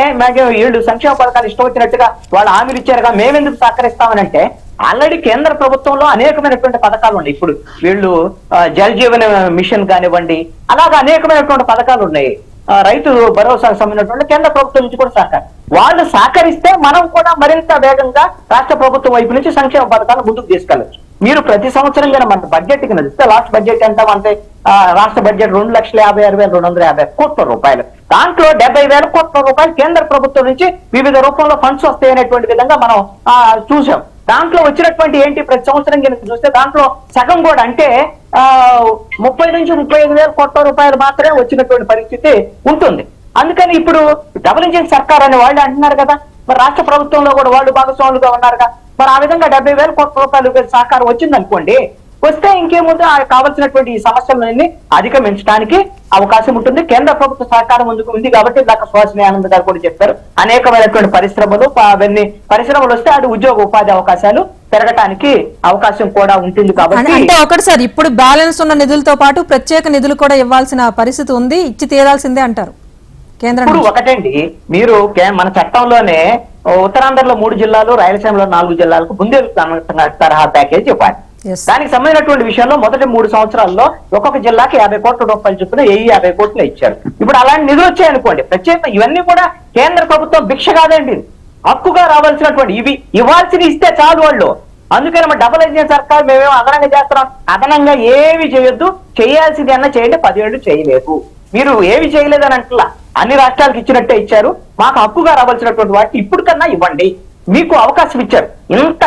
వీళ్ళు సంక్షేమ పథకాలు ఇష్టం వచ్చినట్టుగా వాళ్ళు హామీలు ఇచ్చారుగా మేమెందుకు సహకరిస్తామని అంటే ఆల్రెడీ కేంద్ర ప్రభుత్వంలో అనేకమైనటువంటి పథకాలు ఉన్నాయి. ఇప్పుడు వీళ్ళు జల్ జీవన్ మిషన్ కానివ్వండి, అలాగా అనేకమైనటువంటి పథకాలు ఉన్నాయి. రైతు భరోసాకు సంబంధించినటువంటి కేంద్ర ప్రభుత్వం నుంచి కూడా సహకారం వాళ్ళు సహకరిస్తే మనం కూడా మరింత వేగంగా రాష్ట్ర ప్రభుత్వం వైపు నుంచి సంక్షేమ పథకాలు ముందుకు తీసుకెళ్ళచ్చు. మీరు ప్రతి సంవత్సరం కానీ మన బడ్జెట్ కి నడిస్తే లాస్ట్ బడ్జెట్ ఎంత అంటే రాష్ట్ర బడ్జెట్ 2,56,250 కోట్ల రూపాయలు. దాంట్లో 70,000 కోట్ల రూపాయలు కేంద్ర ప్రభుత్వం నుంచి వివిధ రూపంలో ఫండ్స్ వస్తాయి అనేటువంటి విధంగా మనం చూసాం. దాంట్లో వచ్చినటువంటి ఏంటి ప్రతి సంవత్సరం కనుక చూస్తే దాంట్లో సగం కూడా అంటే 30 నుంచి 35,000 కోట్ల రూపాయలు మాత్రమే వచ్చినటువంటి పరిస్థితి ఉంటుంది. అందుకని ఇప్పుడు డబుల్ ఇంజిన్ సర్కార్ అనే వాళ్ళు అంటున్నారు కదా, మరి రాష్ట్ర ప్రభుత్వంలో కూడా వాళ్ళు భాగస్వాములుగా ఉన్నారుగా. మరి ఆ విధంగా 70,000 కోట్ల రూపాయలు సహకారం వచ్చింది అనుకోండి, వస్తే ఇంకేముందో సమస్యలన్నీ అధిగమించడానికి అవకాశం ఉంటుంది. కేంద్ర ప్రభుత్వ సహకారం ముందుకు ఉంది కాబట్టి డాక్టర్ సుహాసిని ఆనంద్ గారు కూడా చెప్పారు, అనేకమైనటువంటి పరిశ్రమలు అవన్నీ పరిశ్రమలు వస్తే అది ఉద్యోగ ఉపాధి అవకాశాలు పెరగటానికి అవకాశం కూడా ఉంటుంది. కాబట్టి అంటే ఒకటి సార్, ఇప్పుడు బ్యాలెన్స్ ఉన్న నిధులతో పాటు ప్రత్యేక నిధులు కూడా ఇవ్వాల్సిన పరిస్థితి ఉంది, ఇచ్చి తీరాల్సిందే అంటారు కేంద్రం. ఇప్పుడు ఒకటండి, మీరు మన చట్టంలోనే ఉత్తరాంధ్రలో 3 జిల్లాలు, రాయలసీమలో 4 జిల్లాలకు బుందేలు తరహా ప్యాకేజ్ ఇవ్వాలి. దానికి సంబంధించినటువంటి విషయంలో మొదటి 3 సంవత్సరాల్లో ఒక్కొక్క జిల్లాకి 50 కోట్ల రూపాయలు చొప్పున 50 కోట్లు ఇచ్చారు. ఇప్పుడు అలాంటి నిధులు వచ్చాయనుకోండి, ప్రత్యేక ఇవన్నీ కూడా కేంద్ర ప్రభుత్వం భిక్ష కాదండి, హక్కుగా రావాల్సినటువంటి ఇవి ఇవ్వాల్సిన ఇస్తే చాలు వాళ్ళు. అందుకని మన డబుల్ ఇంజిన్ సర్కార్ మేమేమో అదనంగా చేస్తున్నాం, అదనంగా ఏమి చేయొద్దు, చేయాల్సింది అన్న చేయండి, 10 ఏళ్ళు చేయలేదు. మీరు ఏమి చేయలేదని అంటలా, అన్ని రాష్ట్రాలకు ఇచ్చినట్టే ఇచ్చారు. మాకు హక్కుగా రావాల్సినటువంటి వాటిని ఇప్పుడు కన్నా ఇవ్వండి, మీకు అవకాశం ఇచ్చారు. ఇంత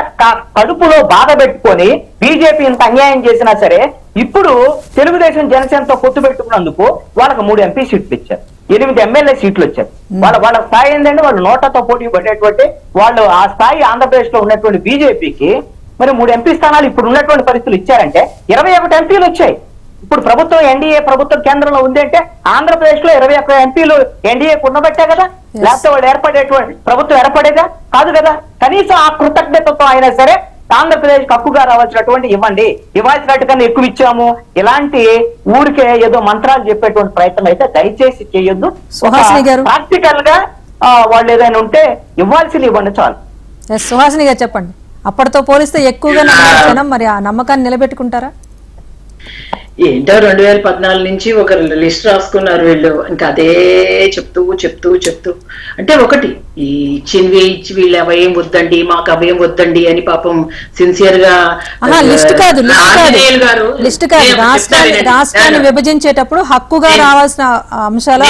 కడుపులో బాధ పెట్టుకొని బీజేపీ ఇంత అన్యాయం చేసినా సరే ఇప్పుడు తెలుగుదేశం జనసేనతో పొత్తు పెట్టుకున్నందుకు వాళ్ళకి 3 ఎంపీ సీట్లు ఇచ్చారు, 8 ఎమ్మెల్యే సీట్లు వచ్చారు. వాళ్ళ స్థాయి ఏంటంటే వాళ్ళు నోటాతో పోటీ పడేటువంటి వాళ్ళు ఆ స్థాయి ఆంధ్రప్రదేశ్ లో ఉన్నటువంటి బీజేపీకి మరి 3 ఎంపీ స్థానాలు ఇప్పుడు ఉన్నటువంటి పరిస్థితులు ఇచ్చారంటే 21 ఎంపీలు వచ్చాయి. ఇప్పుడు ప్రభుత్వం ఎన్డీఏ ప్రభుత్వం కేంద్రంలో ఉంది అంటే ఆంధ్రప్రదేశ్ లో 21 ఎంపీలు ఎన్డీఏ ఉండబట్టే కదా, లేకపోతే వాళ్ళు ఏర్పడేటువంటి ప్రభుత్వం ఏర్పడేదా కాదు కదా. కనీసం ఆ కృతజ్ఞతతో అయినా సరే ఆంధ్రప్రదేశ్ హక్కుగా రావాల్సినటువంటి ఇవ్వండి, ఇవ్వాల్సినట్టుకన్నా ఎక్కువ ఇచ్చాము, ఇలాంటి ఊరికే ఏదో మంత్రాలు చెప్పేటువంటి ప్రయత్నం అయితే దయచేసి చేయొద్దు. ప్రాక్టికల్ గా వాళ్ళు ఏదైనా ఉంటే ఇవ్వాల్సింది ఇవ్వండి చాలు. సుహాసిని గారు చెప్పండి, అప్పటితో పోలిస్తే ఎక్కువగా నమ్మకం, మరి ఆ నమ్మకాన్ని నిలబెట్టుకుంటారా? ఏంటో 2014 నుంచి ఒక లిస్ట్ రాసుకున్నారు వీళ్ళు, ఇంకా అదే చెప్తూ చెప్తూ చెప్తూ అంటే ఒకటి ఈ ఇచ్చినవి ఇచ్చి వీళ్ళు అవేం వద్దండి, మాకు అవేం వద్దండి అని పాపం సిన్సియర్ గా రాష్ట్రాన్ని విభజించేటప్పుడు హక్కుగా రావాల్సిన అంశాలు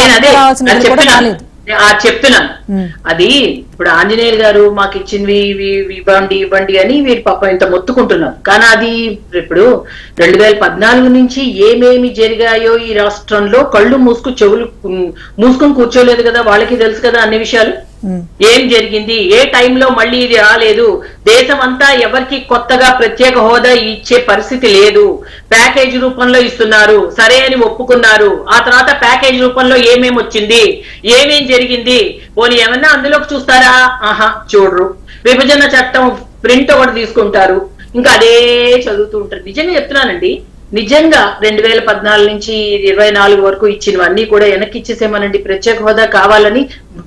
చెప్తున్నాను. అది ఇప్పుడు ఆంజనేయులు గారు మాకు ఇచ్చినవి ఇవ్వండి ఇవ్వండి అని వీరు పాపం ఇంత మొత్తుకుంటున్నారు. కానీ అది ఇప్పుడు 2014 నుంచి ఏమేమి జరిగాయో ఈ రాష్ట్రంలో కళ్ళు చెవులు మూసుకొని కూర్చోలేదు కదా, వాళ్ళకి తెలుసు కదా అన్ని విషయాలు. ఏం జరిగింది, ఏ టైంలో మళ్ళీ ఇది రాలేదు, దేశం అంతా ఎవరికి కొత్తగా ప్రత్యేక హోదా ఇచ్చే పరిస్థితి లేదు, ప్యాకేజ్ రూపంలో ఇస్తున్నారు, సరే అని ఒప్పుకున్నారు, ఆ తర్వాత ప్యాకేజ్ రూపంలో ఏమేమి వచ్చింది, ఏమేం జరిగింది, పోనీ ఏమన్నా అందులోకి చూస్తారా? ఆహా, చూడరు. విభజన చట్టం ప్రింట్ ఒకటి తీసుకుంటారు, ఇంకా అదే చదువుతూ ఉంటారు. నిజంగా చెప్తున్నానండి, నిజంగా 2014 నుంచి 24 వరకు ఇచ్చినవన్నీ కూడా వెనక్కి ఇచ్చేసేమనండి. ప్రత్యేక హోదా కావాలని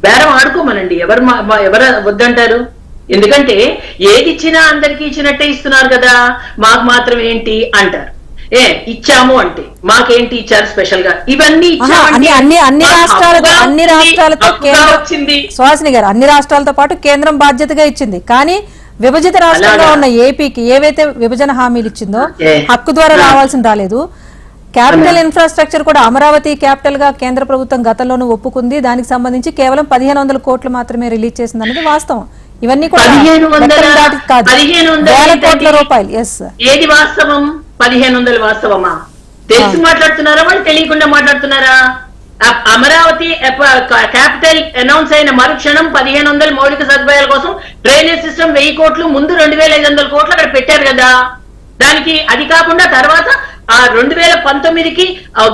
బేరం ఆడుకోమనండి. ఎవరు వద్దంటారు? ఎందుకంటే ఏది ఇచ్చినా అందరికి ఇచ్చినట్టే ఇస్తున్నారు కదా, మాకు మాత్రం ఏంటి అంటారు. ఇచ్చాము అంటే మాకేంటి ఇచ్చారు స్పెషల్ గా? ఇవన్నీ అన్ని రాష్ట్రాలతో వచ్చింది. సుహాసిని గారు, అన్ని రాష్ట్రాలతో పాటు కేంద్రం బాధ్యతగా ఇచ్చింది. కానీ విభజిత రాష్ట్రంగా ఉన్న ఏపీకి ఏవైతే విభజన హామీలు ఇచ్చిందో హక్కు ద్వారా రావాల్సింది రాలేదు. క్యాపిటల్ ఇన్ఫ్రాస్ట్రక్చర్ కూడా అమరావతి క్యాపిటల్ గా కేంద్ర ప్రభుత్వం గతంలోనూ ఒప్పుకుంది. దానికి సంబంధించి కేవలం 1500 కోట్లు మాత్రమే రిలీజ్ చేసింది అనేది వాస్తవం. ఇవన్నీ కూడా 1500 కోట్ల రూపాయలు. ఏది వాస్తవం? 1500 వాస్తవమా? తెలిసి మాట్లాడుతున్నారా, వాళ్ళు తెలియకుండా మాట్లాడుతున్నారా? అమరావతి క్యాపిటల్ అనౌన్స్ అయిన మరుక్షణం 1500 మౌలిక సదుపాయాల కోసం డ్రైనేజ్ సిస్టమ్ 1000 కోట్లు, ముందు 2500 కోట్లు అక్కడ పెట్టారు కదా. దానికి అది కాకుండా తర్వాత 2019కి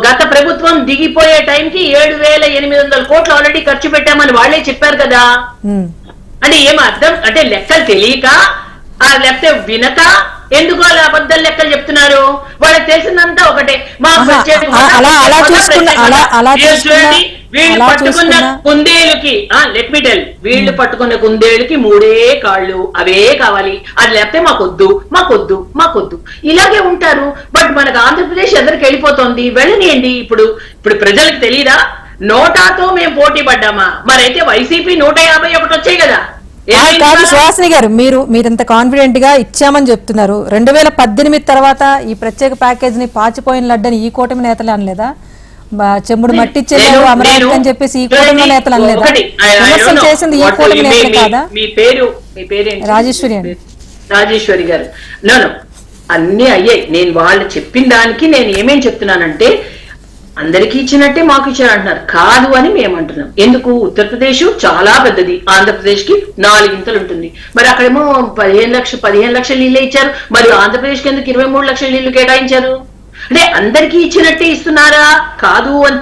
గత ప్రభుత్వం దిగిపోయే టైంకి 7800 కోట్లు ఆల్రెడీ ఖర్చు పెట్టామని వాళ్లే చెప్పారు కదా. అంటే ఏం అర్థం? అంటే లెక్కలు తెలియక, లేకపోతే వినక, ఎందుకు అలా అబద్ధాలు లెక్కలు చెప్తున్నారు? వాళ్ళకి తెలిసిందంతా ఒకటే, మా వీళ్ళు పట్టుకున్న కుందేలుకి లెట్ మీ టెల్, వీళ్ళు పట్టుకున్న కుందేలుకి 3 కాళ్ళు, అవే కావాలి, అది లేకపోతే మాకొద్దు మాకొద్దు మాకొద్దు, ఇలాగే ఉంటారు. బట్ మనకు ఆంధ్రప్రదేశ్ ఎదురుకి వెళ్ళిపోతుంది, వెళ్ళనియండి. ఇప్పుడు ప్రజలకు తెలియదా? నోటాతో మేము పోటీ పడ్డామా? మరైతే వైసీపీ 151 వచ్చాయి కదా. కాదు సుహాసిని గారు, మీరింత కాన్ఫిడెంట్ గా ఇచ్చామని చెప్తున్నారు. 2018 తర్వాత ఈ ప్రత్యేక ప్యాకేజ్ ని పాచిపోయిన లడ్డని ఈ కూటమి నేతలు అనలేదా? చెంబుడు మట్టి ఇచ్చేవారు అమరావతి అని చెప్పేసి ఈ కూటమి నేతలు అనలేదా? విమర్శలు చేసింది ఈ కూటమి నేతలు కాదా? మీ పేరు రాజేశ్వరి గారు. అన్ని అయ్యాయి. నేను వాళ్ళు చెప్పిన దానికి నేను ఏమేం చెప్తున్నానంటే, అందరికీ ఇచ్చినట్టే మాకు ఇచ్చారు అంటున్నారు. కాదు అని మేము అంటున్నాం. ఎందుకు? ఉత్తరప్రదేశ్ చాలా పెద్దది, ఆంధ్రప్రదేశ్ కి 4 ఇంతలు ఉంటుంది. మరి అక్కడేమో 15 లక్షల ఇళ్ళే ఇచ్చారు, మరి ఆంధ్రప్రదేశ్ కి ఎందుకు 23 లక్షల ఇళ్ళు కేటాయించారు? అంటే అందరికీ ఇచ్చినట్టే ఇస్తున్నారా? కాదు అని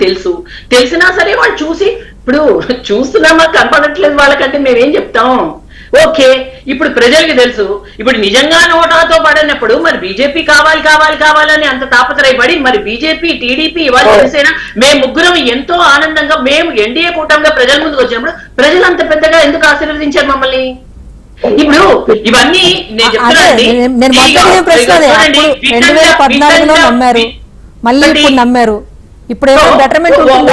తెలిసినా సరే వాళ్ళు ఇప్పుడు చూస్తున్నామా, కనపడట్లేదు వాళ్ళకంటే మేమేం చెప్తాం? ఓకే, ఇప్పుడు ప్రజలకి తెలుసు. ఇప్పుడు నిజంగా నోటాతో పడినప్పుడు మరి బీజేపీ కావాలని అంత తాపత్రయపడి, మరి బీజేపీ, టీడీపీ, ఇవాళ జనసేన, మేము ముగ్గురం ఎంతో ఆనందంగా మేము ఎన్డీఏ కూటమిగా ప్రజల ముందుకు వచ్చినప్పుడు ప్రజలు అంత పెద్దగా ఎందుకు ఆశీర్వదించారు మమ్మల్ని? ఇప్పుడు ఇవన్నీ నేను చెప్తున్నానండి. 2014లో నమ్మారు, మళ్ళీ ఇప్పుడు నమ్మారు. ఇప్పుడు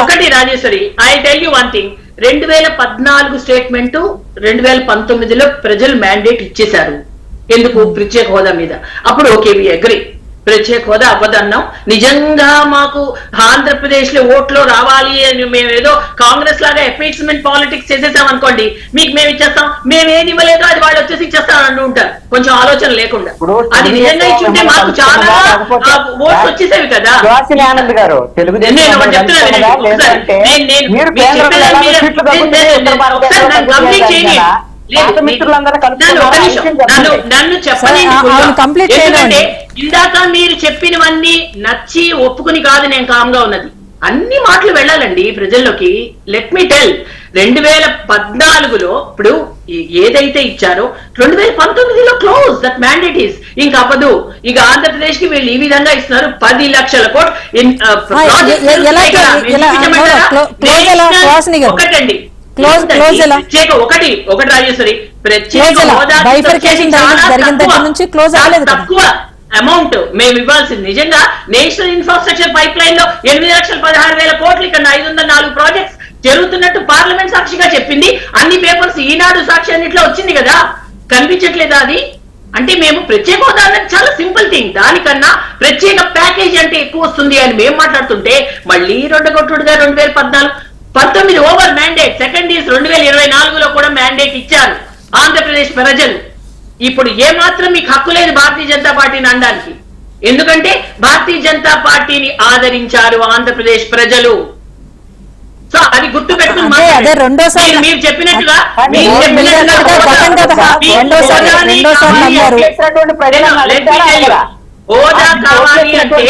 ఒకటి Rajeshwari, I tell you one thing. 2014 statement 2019లో ప్రజలు మ్యాండేట్ ఇచ్చేశారు. ఎందుకు? ప్రత్యేక హోదా మీద. అప్పుడు ఓకే, వి అగ్రీ, ప్రత్యేక హోదా అవ్వదన్నాం. నిజంగా మాకు ఆంధ్రప్రదేశ్ లో ఓట్లు రావాలి అని మేము ఏదో కాంగ్రెస్ లాగా అపీట్స్మెంట్ పాలిటిక్స్ చేసేసాం అనుకోండి, మీకు మేము ఇచ్చేస్తాం, మేము ఏది ఇవ్వలేదో అది వాళ్ళు వచ్చేసి ఇచ్చేస్తాం అంటూ ఉంటారు, కొంచెం ఆలోచన లేకుండా. అది నిజంగా ఇచ్చుంటే మాకు చాలా ఓట్స్ వచ్చేసేవి కదా. నన్ను చెప్పండి. ఇందాక మీరు చెప్పినవన్నీ నచ్చి ఒప్పుకుని కాదు నేను కామ్గా ఉన్నది. అన్ని మాటలు వెళ్ళాలండి ప్రజల్లోకి. లెట్ మీ టెల్, 2014లో ఇప్పుడు ఏదైతే ఇచ్చారో 2019లో క్లోజ్ దట్ మ్యాండేట్ ఈస్. ఇంకా అవ్వదు. ఇక ఆంధ్రప్రదేశ్ కి వీళ్ళు ఈ విధంగా ఇస్తున్నారు 10 లక్షల కోట్లు. ఒకటండి, ఒకటి రాజేశ్వరి, ప్రత్యేక తక్కువ అమౌంట్ మేము ఇవ్వాల్సింది. నిజంగా నేషనల్ ఇన్ఫ్రాస్ట్రక్చర్ పైప్ లైన్ లో 8,16,000 కోట్లు, ఇక్కడ 504 ప్రాజెక్ట్స్ జరుగుతున్నట్టు పార్లమెంట్ సాక్షిగా చెప్పింది. అన్ని పేపర్స్, ఈనాడు సాక్షి అన్నిట్లో వచ్చింది కదా. కనిపించట్లేదా అది? అంటే మేము ప్రత్యేక హోదా అనేది చాలా సింపుల్ థింగ్. దానికన్నా ప్రత్యేక ప్యాకేజ్ అంటే ఎక్కువ వస్తుంది అని మేము మాట్లాడుతుంటే మళ్ళీ రెండగొట్టుడుగా 2014-19 ఓవర్ మ్యాండేట్. సెకండ్ ఈజ్ 2024లో కూడా మ్యాండేట్ ఇచ్చారు ఆంధ్రప్రదేశ్ ప్రజలు. ఇప్పుడు ఏమాత్రం మీకు హక్కు లేదు భారతీయ జనతా పార్టీని అనడానికి. ఎందుకంటే భారతీయ జనతా పార్టీని ఆదరించారు ఆంధ్రప్రదేశ్ ప్రజలు. సో అది గుర్తు పెట్టుకుని అదే మాట్లాడండి. రెండోసారి మీరు చెప్పినట్టుగా మీరు చెప్పినట్టుగా గతం గత రెండోసారి నమ్మారు. హోదా కావాలి అంటే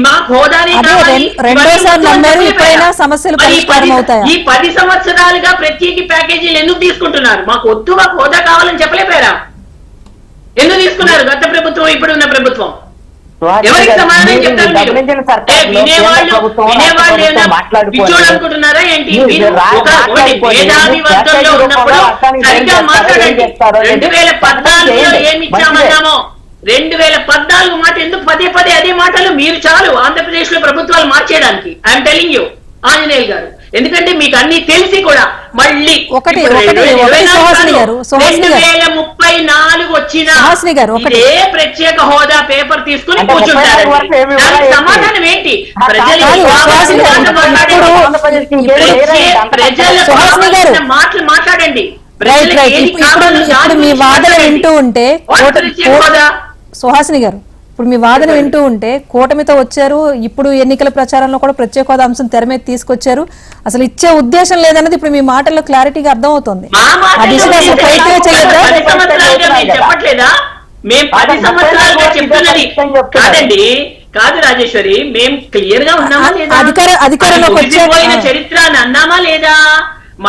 మాకు హోదానే కావాలి. రెండోసారి నమ్మారు, ఇప్పుడైనా సమస్యలు పరిష్కారం అవుతాయి. ఈ 10 సంవత్సరాలుగా ప్రత్యేక ప్యాకేజీలు ఎందుకు తీసుకుంటున్నారు? మాకు వద్దు, మాకు హోదా కావాలని చెప్పలేపారా? ఎందుకు తీసుకున్నారు గత ప్రభుత్వం, ఇప్పుడున్న ప్రభుత్వం? ఎవరికి సమాధానం చెప్తారు మీరు? వినేవాళ్ళు పిచ్చోళ్ళు అనుకుంటున్నారా ఏంటి? మేధావి వర్గంలో ఉన్నప్పుడు సరిగ్గా మాట్లాడండి. 2014లో ఏమి ఇచ్చామన్నామో 2014 మాట ఎందుకు పదే పదే అదే మాటలు? మీరు చాలు ఆంధ్రప్రదేశ్ లో ప్రభుత్వాలు మార్చేయడానికి. ఐఎమ్ టెలింగ్ యూ ఆంజనేయులు గారు, ఎందుకంటే మీకు అన్ని తెలిసి కూడా మళ్ళీ 2034 వచ్చిన ఏ ప్రత్యేక హోదా పేపర్ తీసుకుని కూర్చుంటారు. సమాధానం ఏంటి? ప్రజలు మాటలు మాట్లాడండి. ఇప్పుడు మీ వాదన వింటూ ఉంటే సుహాసిని గారు, ఇప్పుడు మీ వాదన వింటూ ఉంటే కూటమితో వచ్చారు, ఇప్పుడు ఎన్నికల ప్రచారంలో కూడా ప్రత్యేక హోదా అంశం తెర మీద తీసుకొచ్చారు, అసలు ఇచ్చే ఉద్దేశం లేదన్నది ఇప్పుడు మీ మాటల్లో క్లారిటీగా అర్థమవుతుంది. చెప్పట్లేదా? మేము 10 సంవత్సరాలుగా చెప్తున్నది కాదండి. కాదు రాజేశ్వరి, మేము క్లియర్ గా ఉన్నామా లేదా? అధికారంలోకి పోయిన చరిత్ర అన్నామా లేదా?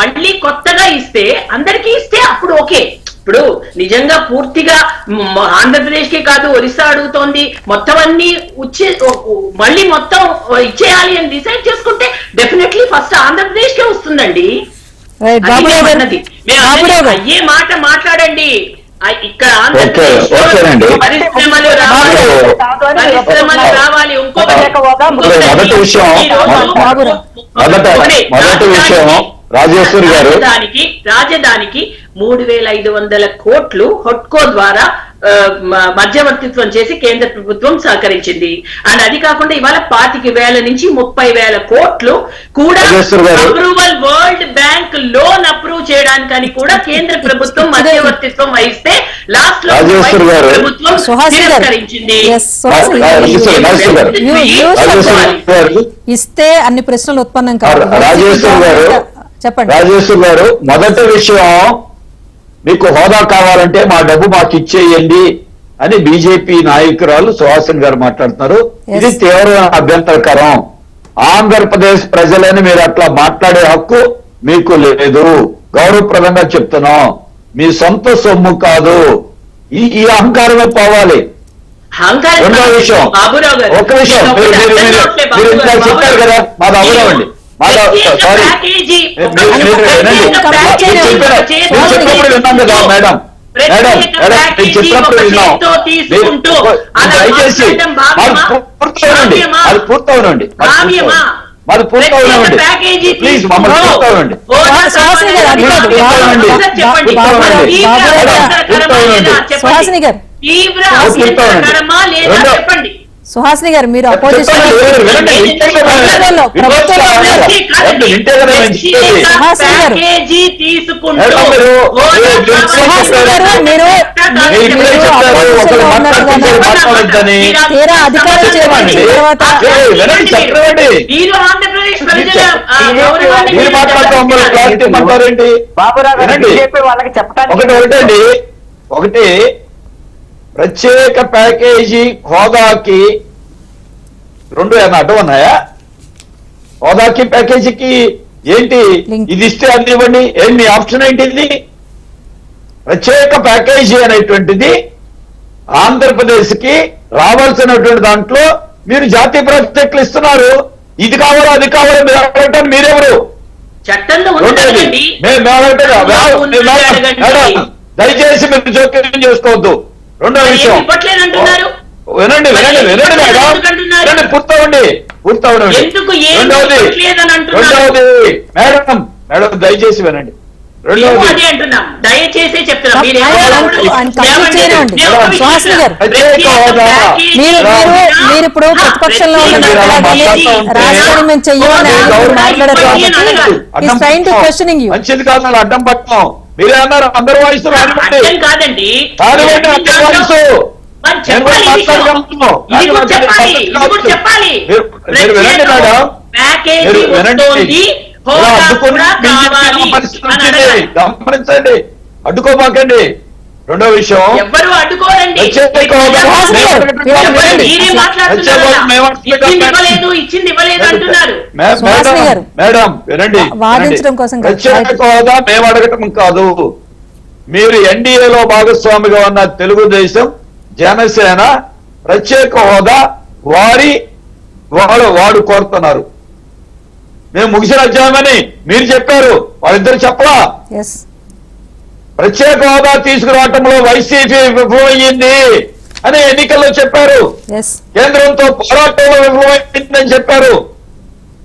మళ్ళీ కొత్తగా ఇస్తే అందరికీ ఇస్తే అప్పుడు ఓకే. ఇప్పుడు నిజంగా పూర్తిగా ఆంధ్రప్రదేశ్ కే కాదు, ఒరిస్సా అడుగుతోంది, మొత్తం అన్ని మళ్ళీ మొత్తం ఇచ్చేయాలి అని డిసైడ్ చేసుకుంటే డెఫినెట్లీ ఫస్ట్ ఆంధ్రప్రదేశ్ కే వస్తుందండి. అయ్యే మాట మాట్లాడండి. ఇక్కడ ఆంధ్రప్రదేశ్ పరిశ్రమలు రావాలి. రాజధానికి 3500 కోట్లు హొట్కో ద్వారా మధ్యవర్తిత్వం చేసి కేంద్ర ప్రభుత్వం సహకరించింది. అండ్ అది కాకుండా ఇవాళ 25,000 నుంచి 30,000 కోట్లు కూడా approval world bank loan approve చేయడానికని కూడా కేంద్ర ప్రభుత్వం మధ్యవర్తిత్వం వహిస్తే లాస్ట్ లో ప్రభుత్వం తిరస్కరించింది. ఇస్తే అన్ని ప్రశ్నలు ఉత్పన్నం కావాలి. చెప్పండి రాజేశ్వర్ గారు, మొదటి విషయం, మీకు హోదా కావాలంటే మా డబ్బు మాకు ఇచ్చేయండి అని బీజేపీ నాయకురాలు సుహాసిని గారు మాట్లాడుతున్నారు. ఇది తీవ్రమైన అభ్యంతరకరం. ఆంధ్రప్రదేశ్ ప్రజలని మీరు అట్లా మాట్లాడే హక్కు మీకు లేదు. గౌరవప్రదంగా చెప్తున్నాం, మీ సొంత సొమ్ము కాదు. ఈ అహంకారమే పోవాలి. రెండో విషయం, ఒక విషయం, మీరు ఇంకా చెప్పారు కదా, మాది అభిరావండి, చెప్పినప్పుడు విన్నాం కదా మేడం, చెప్పినప్పుడు విన్నాం. దయచేసి అది పూర్తవునండి, మాది పూర్తవునండి, ప్లీజ్ మమ్మల్ని పూర్తవునండి. సుహాసిని గారు, మీరు అపోజిషన్ తీరా అధికారం చేయండి. ఒకటి ప్రత్యేక ప్యాకేజీ హోదాకి రెండు ఏమైనా అడ్డం ఉన్నాయా? హోదాకి ప్యాకేజీకి ఏంటి? ఇది ఇస్తే అది ఇవ్వండి, ఏంటి ఆప్షన్ ఏంటిది? ప్రత్యేక ప్యాకేజీ అనేటువంటిది ఆంధ్రప్రదేశ్ కి రావాల్సినటువంటి దాంట్లో మీరు జాతీయ ప్రాజెక్టులు ఇస్తున్నారు. ఇది కావాలో అది కావాలో మీరు అడగటం మీరెవరు? దయచేసి మీరు జోక్యం చేసుకోవద్దు. రెండో విషయం, వినండి మేడం, పూర్తవండి. మేడం దయచేసి వినండి. దయచేసి మీరు ఇప్పుడు ప్రతిపక్షంలో రాష్ట్రాన్ని మేము చెయ్యమని మాట్లాడారు. మంచిది కాదు, అడ్డం పట్టం. మీరే అన్నారు అందరు వాయిస్ కాదండి, వినండి మేడం, ప్యాకేజీ మీరు వినండి. వస్తోంది, ఇలా హోదా అడ్డుకొని కూడా బీజేపీ కావాలి పరిస్థితి అని వచ్చింది. అడగాలి. గమనించండి, అడ్డుకోమాకండి. రెండో విషయం, ఎవ్వరు అడ్డుకోరండి. ప్రత్యేక హోదా మీరే మాట్లాడుతున్నారు ఇచ్చింది ఇవ్వలేదు అంటున్నారు. సుహాసిని గారు. మేడం వినండి, వాదించడం కోసం కాదు. ప్రత్యేక హోదా మేము అడగటం కాదు. మీరు ఎన్డీఏలో భాగస్వామిగా ఉన్న తెలుగుదేశం, జనసేన ప్రత్యేక హోదా వాడు కోరుతున్నారు. మేము ముగిసిన అధ్యాయమని మీరు చెప్పారు, వాళ్ళిద్దరు చెప్పలా. ఎస్ ప్రత్యేక హోదా తీసుకురావటంలో వైసీపీ విఫలమయ్యింది అని ఎన్నికల్లో చెప్పారు. ఎస్ కేంద్రంతో పోరాటంలో విఫలమైందని చెప్పారు.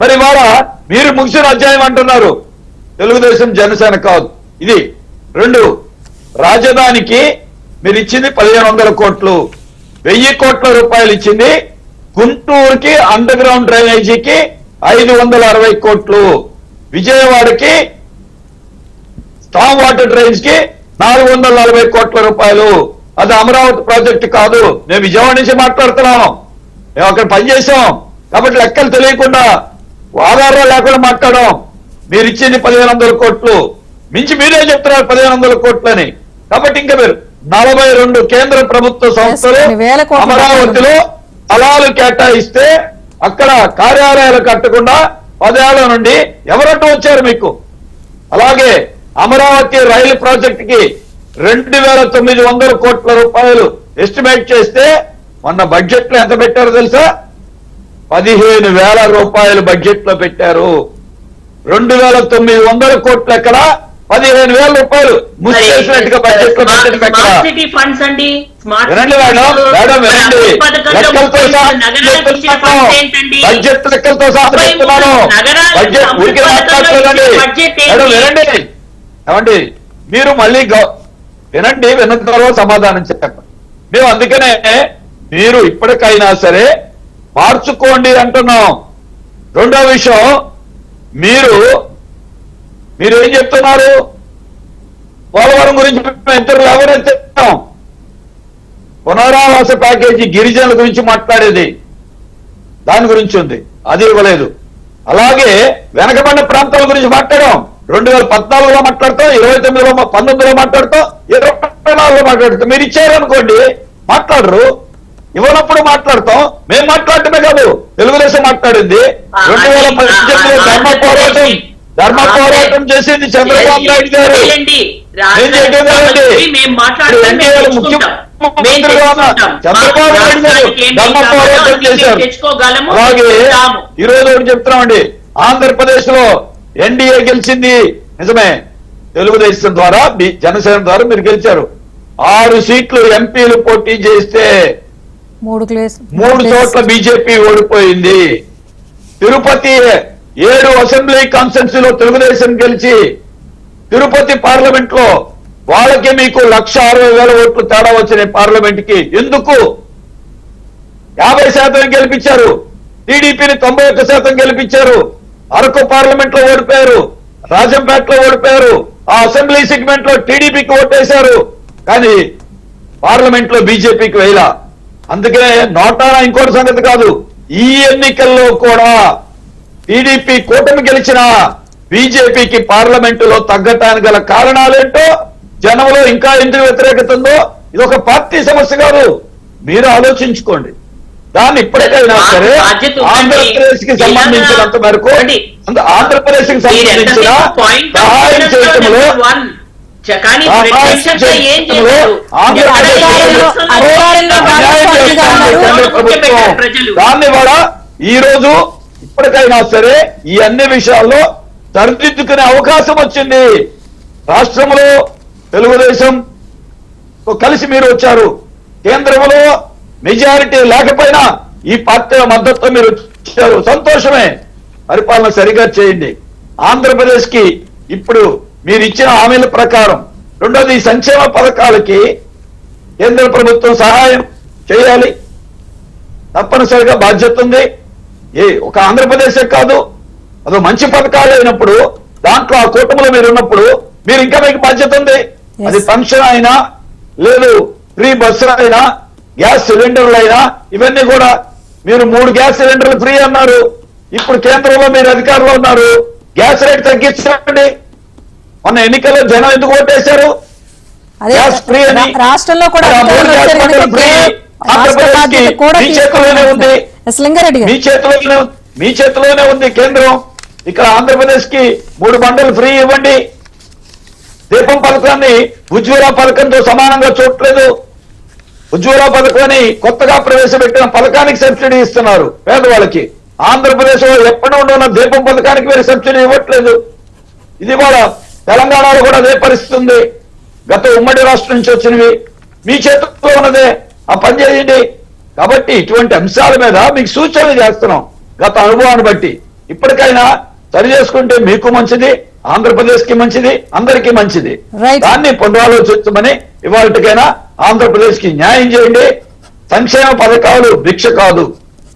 మరి ఇవాళ మీరు ముగిసిన అధ్యాయం అంటున్నారు. తెలుగుదేశం జనసేన కాదు ఇది. రెండు, రాజధానికి మీరు ఇచ్చింది 1500 కోట్లు, 1000 కోట్ల రూపాయలు ఇచ్చింది. గుంటూరుకి అండర్ గ్రౌండ్ డ్రైనేజీకి 560 కోట్లు, విజయవాడకి స్టామ్ వాటర్ డ్రైన్స్ కి 440 కోట్ల రూపాయలు. అది అమరావతి ప్రాజెక్టు కాదు. మేము విజయవాడ నుంచి మాట్లాడుతున్నాము, మేము అక్కడ పనిచేసాం కాబట్టి లెక్కలు తెలియకుండా ఆధారాలు లేకుండా మాట్లాడాం. మీరు ఇచ్చింది 1500 కోట్లు, మించి మీరే చెప్తున్నారు 1500 కోట్లని. కాబట్టి ఇంకా మీరు 42 కేంద్ర ప్రభుత్వ సంస్థలు కొన్ని వేల కోట్ల అమరావతిలో స్థలాలు కేటాయిస్తే అక్కడ కార్యాలయాలు కట్టకుండా 10 ఏళ్ల నుండి ఎవరట్టు వచ్చారు మీకు? అలాగే అమరావతి రైలు ప్రాజెక్ట్ కి 2900 కోట్ల రూపాయలు ఎస్టిమేట్ చేస్తే మొన్న బడ్జెట్ లో ఎంత పెట్టారో తెలుసా? 15,000 రూపాయలు బడ్జెట్ లో పెట్టారు. 2900 కోట్లు ఎక్కడ, 15,000 రూపాయలు ముసినట్టుగా బడ్జెట్ లో పెట్టడం ఎక్కడ? ఫండ్స్ అండి, వినండి మేడం వినండి, లెక్కలతో సహా చెప్తున్నాను. బడ్జెట్ లెక్కలతో సహా చెప్తున్నాను. బడ్జెట్ ఊరికి మాట్లాడుకోదండి మేడం. వినండి ఏమండి, మీరు మళ్ళీ వినండి, విన్న తర్వాత సమాధానం చెప్పండి. మేము అందుకనే మీరు ఇప్పటికైనా సరే మార్చుకోండి అంటున్నాం. రెండో విషయం, మీరేం చెప్తున్నారు? పోలవరం గురించి ఇద్దరు ఎవరైతే పునరావాస ప్యాకేజీ గిరిజనుల గురించి మాట్లాడేది, దాని గురించి ఉంది, అది ఇవ్వలేదు. అలాగే వెనకబడిన ప్రాంతాల గురించి మాట్లాడాం. 2014లో మాట్లాడతాం, 29లో 19లో మాట్లాడతాం, 24లో మాట్లాడతాం. మీరు ఇచ్చారనుకోండి మాట్లాడరు, ఇవ్వనప్పుడు మాట్లాడతాం. మేము మాట్లాడటమే కాదు, తెలుగుదేశం మాట్లాడింది. 2018లో ధర్మ పోరాటం చేసింది చంద్రబాబు నాయుడు గారు. ముఖ్యమంత్రిగా ఉన్న చంద్రబాబు నాయుడు గారు ధర్మ పోరాటం చేశారు. అలాగే ఈరోజు ఒకటి చెప్తున్నామండి, ఆంధ్రప్రదేశ్ లో ఎన్డీఏ గెలిచింది నిజమే, తెలుగుదేశం ద్వారా జనసేన ద్వారా మీరు గెలిచారు. 6 సీట్లు ఎంపీలు పోటీ చేస్తే 3 చోట్ల బీజేపీ ఓడిపోయింది. తిరుపతి 7 అసెంబ్లీ కాన్స్టిట్యున్సీలో తెలుగుదేశం గెలిచి తిరుపతి పార్లమెంట్ లో వాళ్ళకి మీకు 1,60,000 ఓట్లు తేడా వచ్చినాయి పార్లమెంట్ కి. ఎందుకు? 50% గెలిపించారు, టీడీపీని 91% గెలిపించారు. అరకు పార్లమెంట్ లో ఓడిపోయారు, రాజంపేటలో ఓడిపోయారు. ఆ అసెంబ్లీ సెగ్మెంట్ లో టీడీపీకి ఓటేశారు, కానీ పార్లమెంట్ లో బీజేపీకి వేయలా. అందుకనే నోటానా ఇంకోటి సంగతి కాదు, ఈ ఎన్నికల్లో కూడా టీడీపీ కూటమి గెలిచిన బీజేపీకి పార్లమెంటులో తగ్గటానికి గల కారణాలేంటో, జనంలో ఇంకా ఎందుకు వ్యతిరేకత ఉందో, ఇది ఒక పార్టీ సమస్య కాదు. మీరు ఆలోచించుకోండి. దాన్ని ఇప్పటికైనా సరే ఆంధ్రప్రదేశ్ కి సంబంధించినంత మేరకు, ఆంధ్రప్రదేశ్ కి సంబంధించిన సహాయం చేయటంలో దాన్ని కూడా ఈ రోజు ఇప్పటికైనా సరే ఈ అన్ని విషయాల్లో సరిదిద్దుకునే అవకాశం వచ్చింది. రాష్ట్రంలో తెలుగుదేశం కలిసి మీరు వచ్చారు, కేంద్రంలో మెజారిటీ లేకపోయినా ఈ పార్టీల మద్దతు మీరు వచ్చారు, సంతోషమే. పరిపాలన సరిగా చేయండి. ఆంధ్రప్రదేశ్ కి ఇప్పుడు మీరు ఇచ్చిన హామీల ప్రకారం, రెండోది సంక్షేమ పథకాలకి కేంద్ర ప్రభుత్వం సహాయం చేయాలి, తప్పనిసరిగా బాధ్యత ఉంది. ఒక ఆంధ్రప్రదేశ్ కాదు, అదో మంచి పథకాలు అయినప్పుడు దాంట్లో ఆ కూటమిలో మీరు ఉన్నప్పుడు మీరు ఇంకా మీకు బాధ్యత ఉంది. అది పెన్షన్ అయినా, లేదు ఫ్రీ బస్సులు అయినా, గ్యాస్ సిలిండర్లు అయినా, ఇవన్నీ కూడా మీరు 3 గ్యాస్ సిలిండర్లు ఫ్రీ అన్నారు. ఇప్పుడు కేంద్రంలో మీరు అధికారంలో ఉన్నారు, గ్యాస్ రేట్ తగ్గించండి. మొన్న ఎన్నికల్లో జనం ఎందుకు ఓటేశారు? అదే గ్యాస్ ఫ్రీ అని. రాష్ట్రంలో కూడా ఆ మూడు గ్యాస్ బండలు ఫ్రీ. ఆంధ్రప్రదేశ్కి మీ చేతిలోనే ఉంది, లింగారెడ్డి గారు మీ చేతిలోనే ఉంది కేంద్రం. ఇక్కడ ఆంధ్రప్రదేశ్ కి 3 బండలు ఫ్రీ ఇవ్వండి. దీపం పథకాన్ని ఉజ్వల పథకంతో సమానంగా చూడట్లేదు. ఉజ్వల పథకాన్ని కొత్తగా ప్రవేశపెట్టిన పథకానికి సబ్సిడీ ఇస్తున్నారు పేదవాళ్ళకి. ఆంధ్రప్రదేశ్ లో ఎప్పటి నుండి ఉన్న దీపం పథకానికి మీరు సబ్సిడీ ఇవ్వట్లేదు. ఇది కూడా తెలంగాణలో కూడా అదే పరిస్థితి ఉంది. గత ఉమ్మడి రాష్ట్రం నుంచి వచ్చినవి మీ చేతుల్లో ఉన్నదే, ఆ పని చేయండి. కాబట్టి ఇటువంటి అంశాల మీద మీకు సూచనలు చేస్తున్నాం గత అనుభవాన్ని బట్టి. ఇప్పటికైనా సరి చేసుకుంటే మీకు మంచిది, ఆంధ్రప్రదేశ్ కి మంచిది, అందరికీ మంచిది. దాన్ని పునరాలోచించమని ఇవాళకైనా ఆంధ్రప్రదేశ్ కి న్యాయం చేయండి. సంక్షేమ పథకాలు భిక్ష కాదు,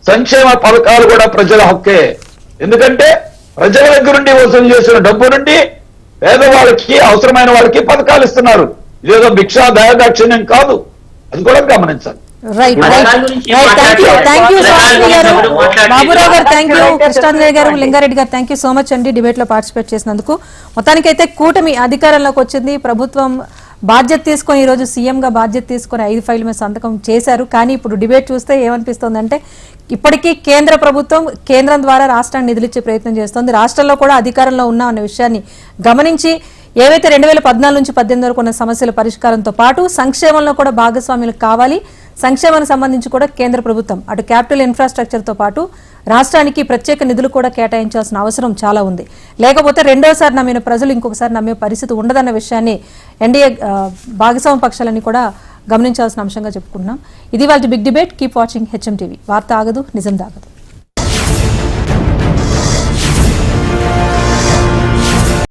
సంక్షేమ పథకాలు కూడా ప్రజల హక్కే. ఎందుకంటే ప్రజల దగ్గర నుండి వసూలు చేసిన డబ్బు నుండి పేదవాళ్ళకి, అవసరమైన వాళ్ళకి పథకాలు ఇస్తున్నారు. ఇదేదో భిక్షా దయాదాక్షిణ్యం కాదు, అది కూడా గమనించాలి. బాబురావు గారు థ్యాంక్ యూ, కృష్ణాంజనేయ గారు, లింగారెడ్డి గారు థ్యాంక్ యూ సో మచ్ అండి డిబేట్ లో పార్టిసిపేట్ చేసినందుకు. మొత్తానికైతే కూటమి అధికారంలోకి వచ్చింది, ప్రభుత్వం బాధ్యత తీసుకొని ఈ రోజు సీఎం గా బాధ్యత తీసుకొని 5 ఫైళ్ళ మీద సంతకం చేశారు. కానీ ఇప్పుడు డిబేట్ చూస్తే ఏమనిపిస్తోందంటే ఇప్పటికీ కేంద్ర ప్రభుత్వం కేంద్రం ద్వారా రాష్ట్రాన్ని నిధులిచ్చే ప్రయత్నం చేస్తోంది. రాష్ట్రంలో కూడా అధికారంలో ఉన్నాం అనే విషయాన్ని గమనించి ఏవైతే 2014 నుంచి 18 వరకు ఉన్న సమస్యల పరిష్కారంతో పాటు సంక్షేమంలో కూడా భాగస్వామ్యులు కావాలి. సంక్షేమానికి సంబంధించి కూడా కేంద్ర ప్రభుత్వం అటు క్యాపిటల్ ఇన్ఫ్రాస్ట్రక్చర్ తో పాటు రాష్ట్రానికి ప్రత్యేక నిధులు కూడా కేటాయించాల్సిన అవసరం చాలా ఉంది. లేకపోతే రెండోసారి నమ్మిన ప్రజలు ఇంకొకసారి నమ్మే పరిస్థితి ఉండదన్న విషయాన్ని ఎన్డీఏ భాగస్వామ్య పక్షాలని కూడా గమనించాల్సిన అంశంగా చెప్పుకుంటున్నాం. ఇది వాళ్ళ big debate. Keep watching HM TV. వార్త ఆగదు, నిజం దాగదు.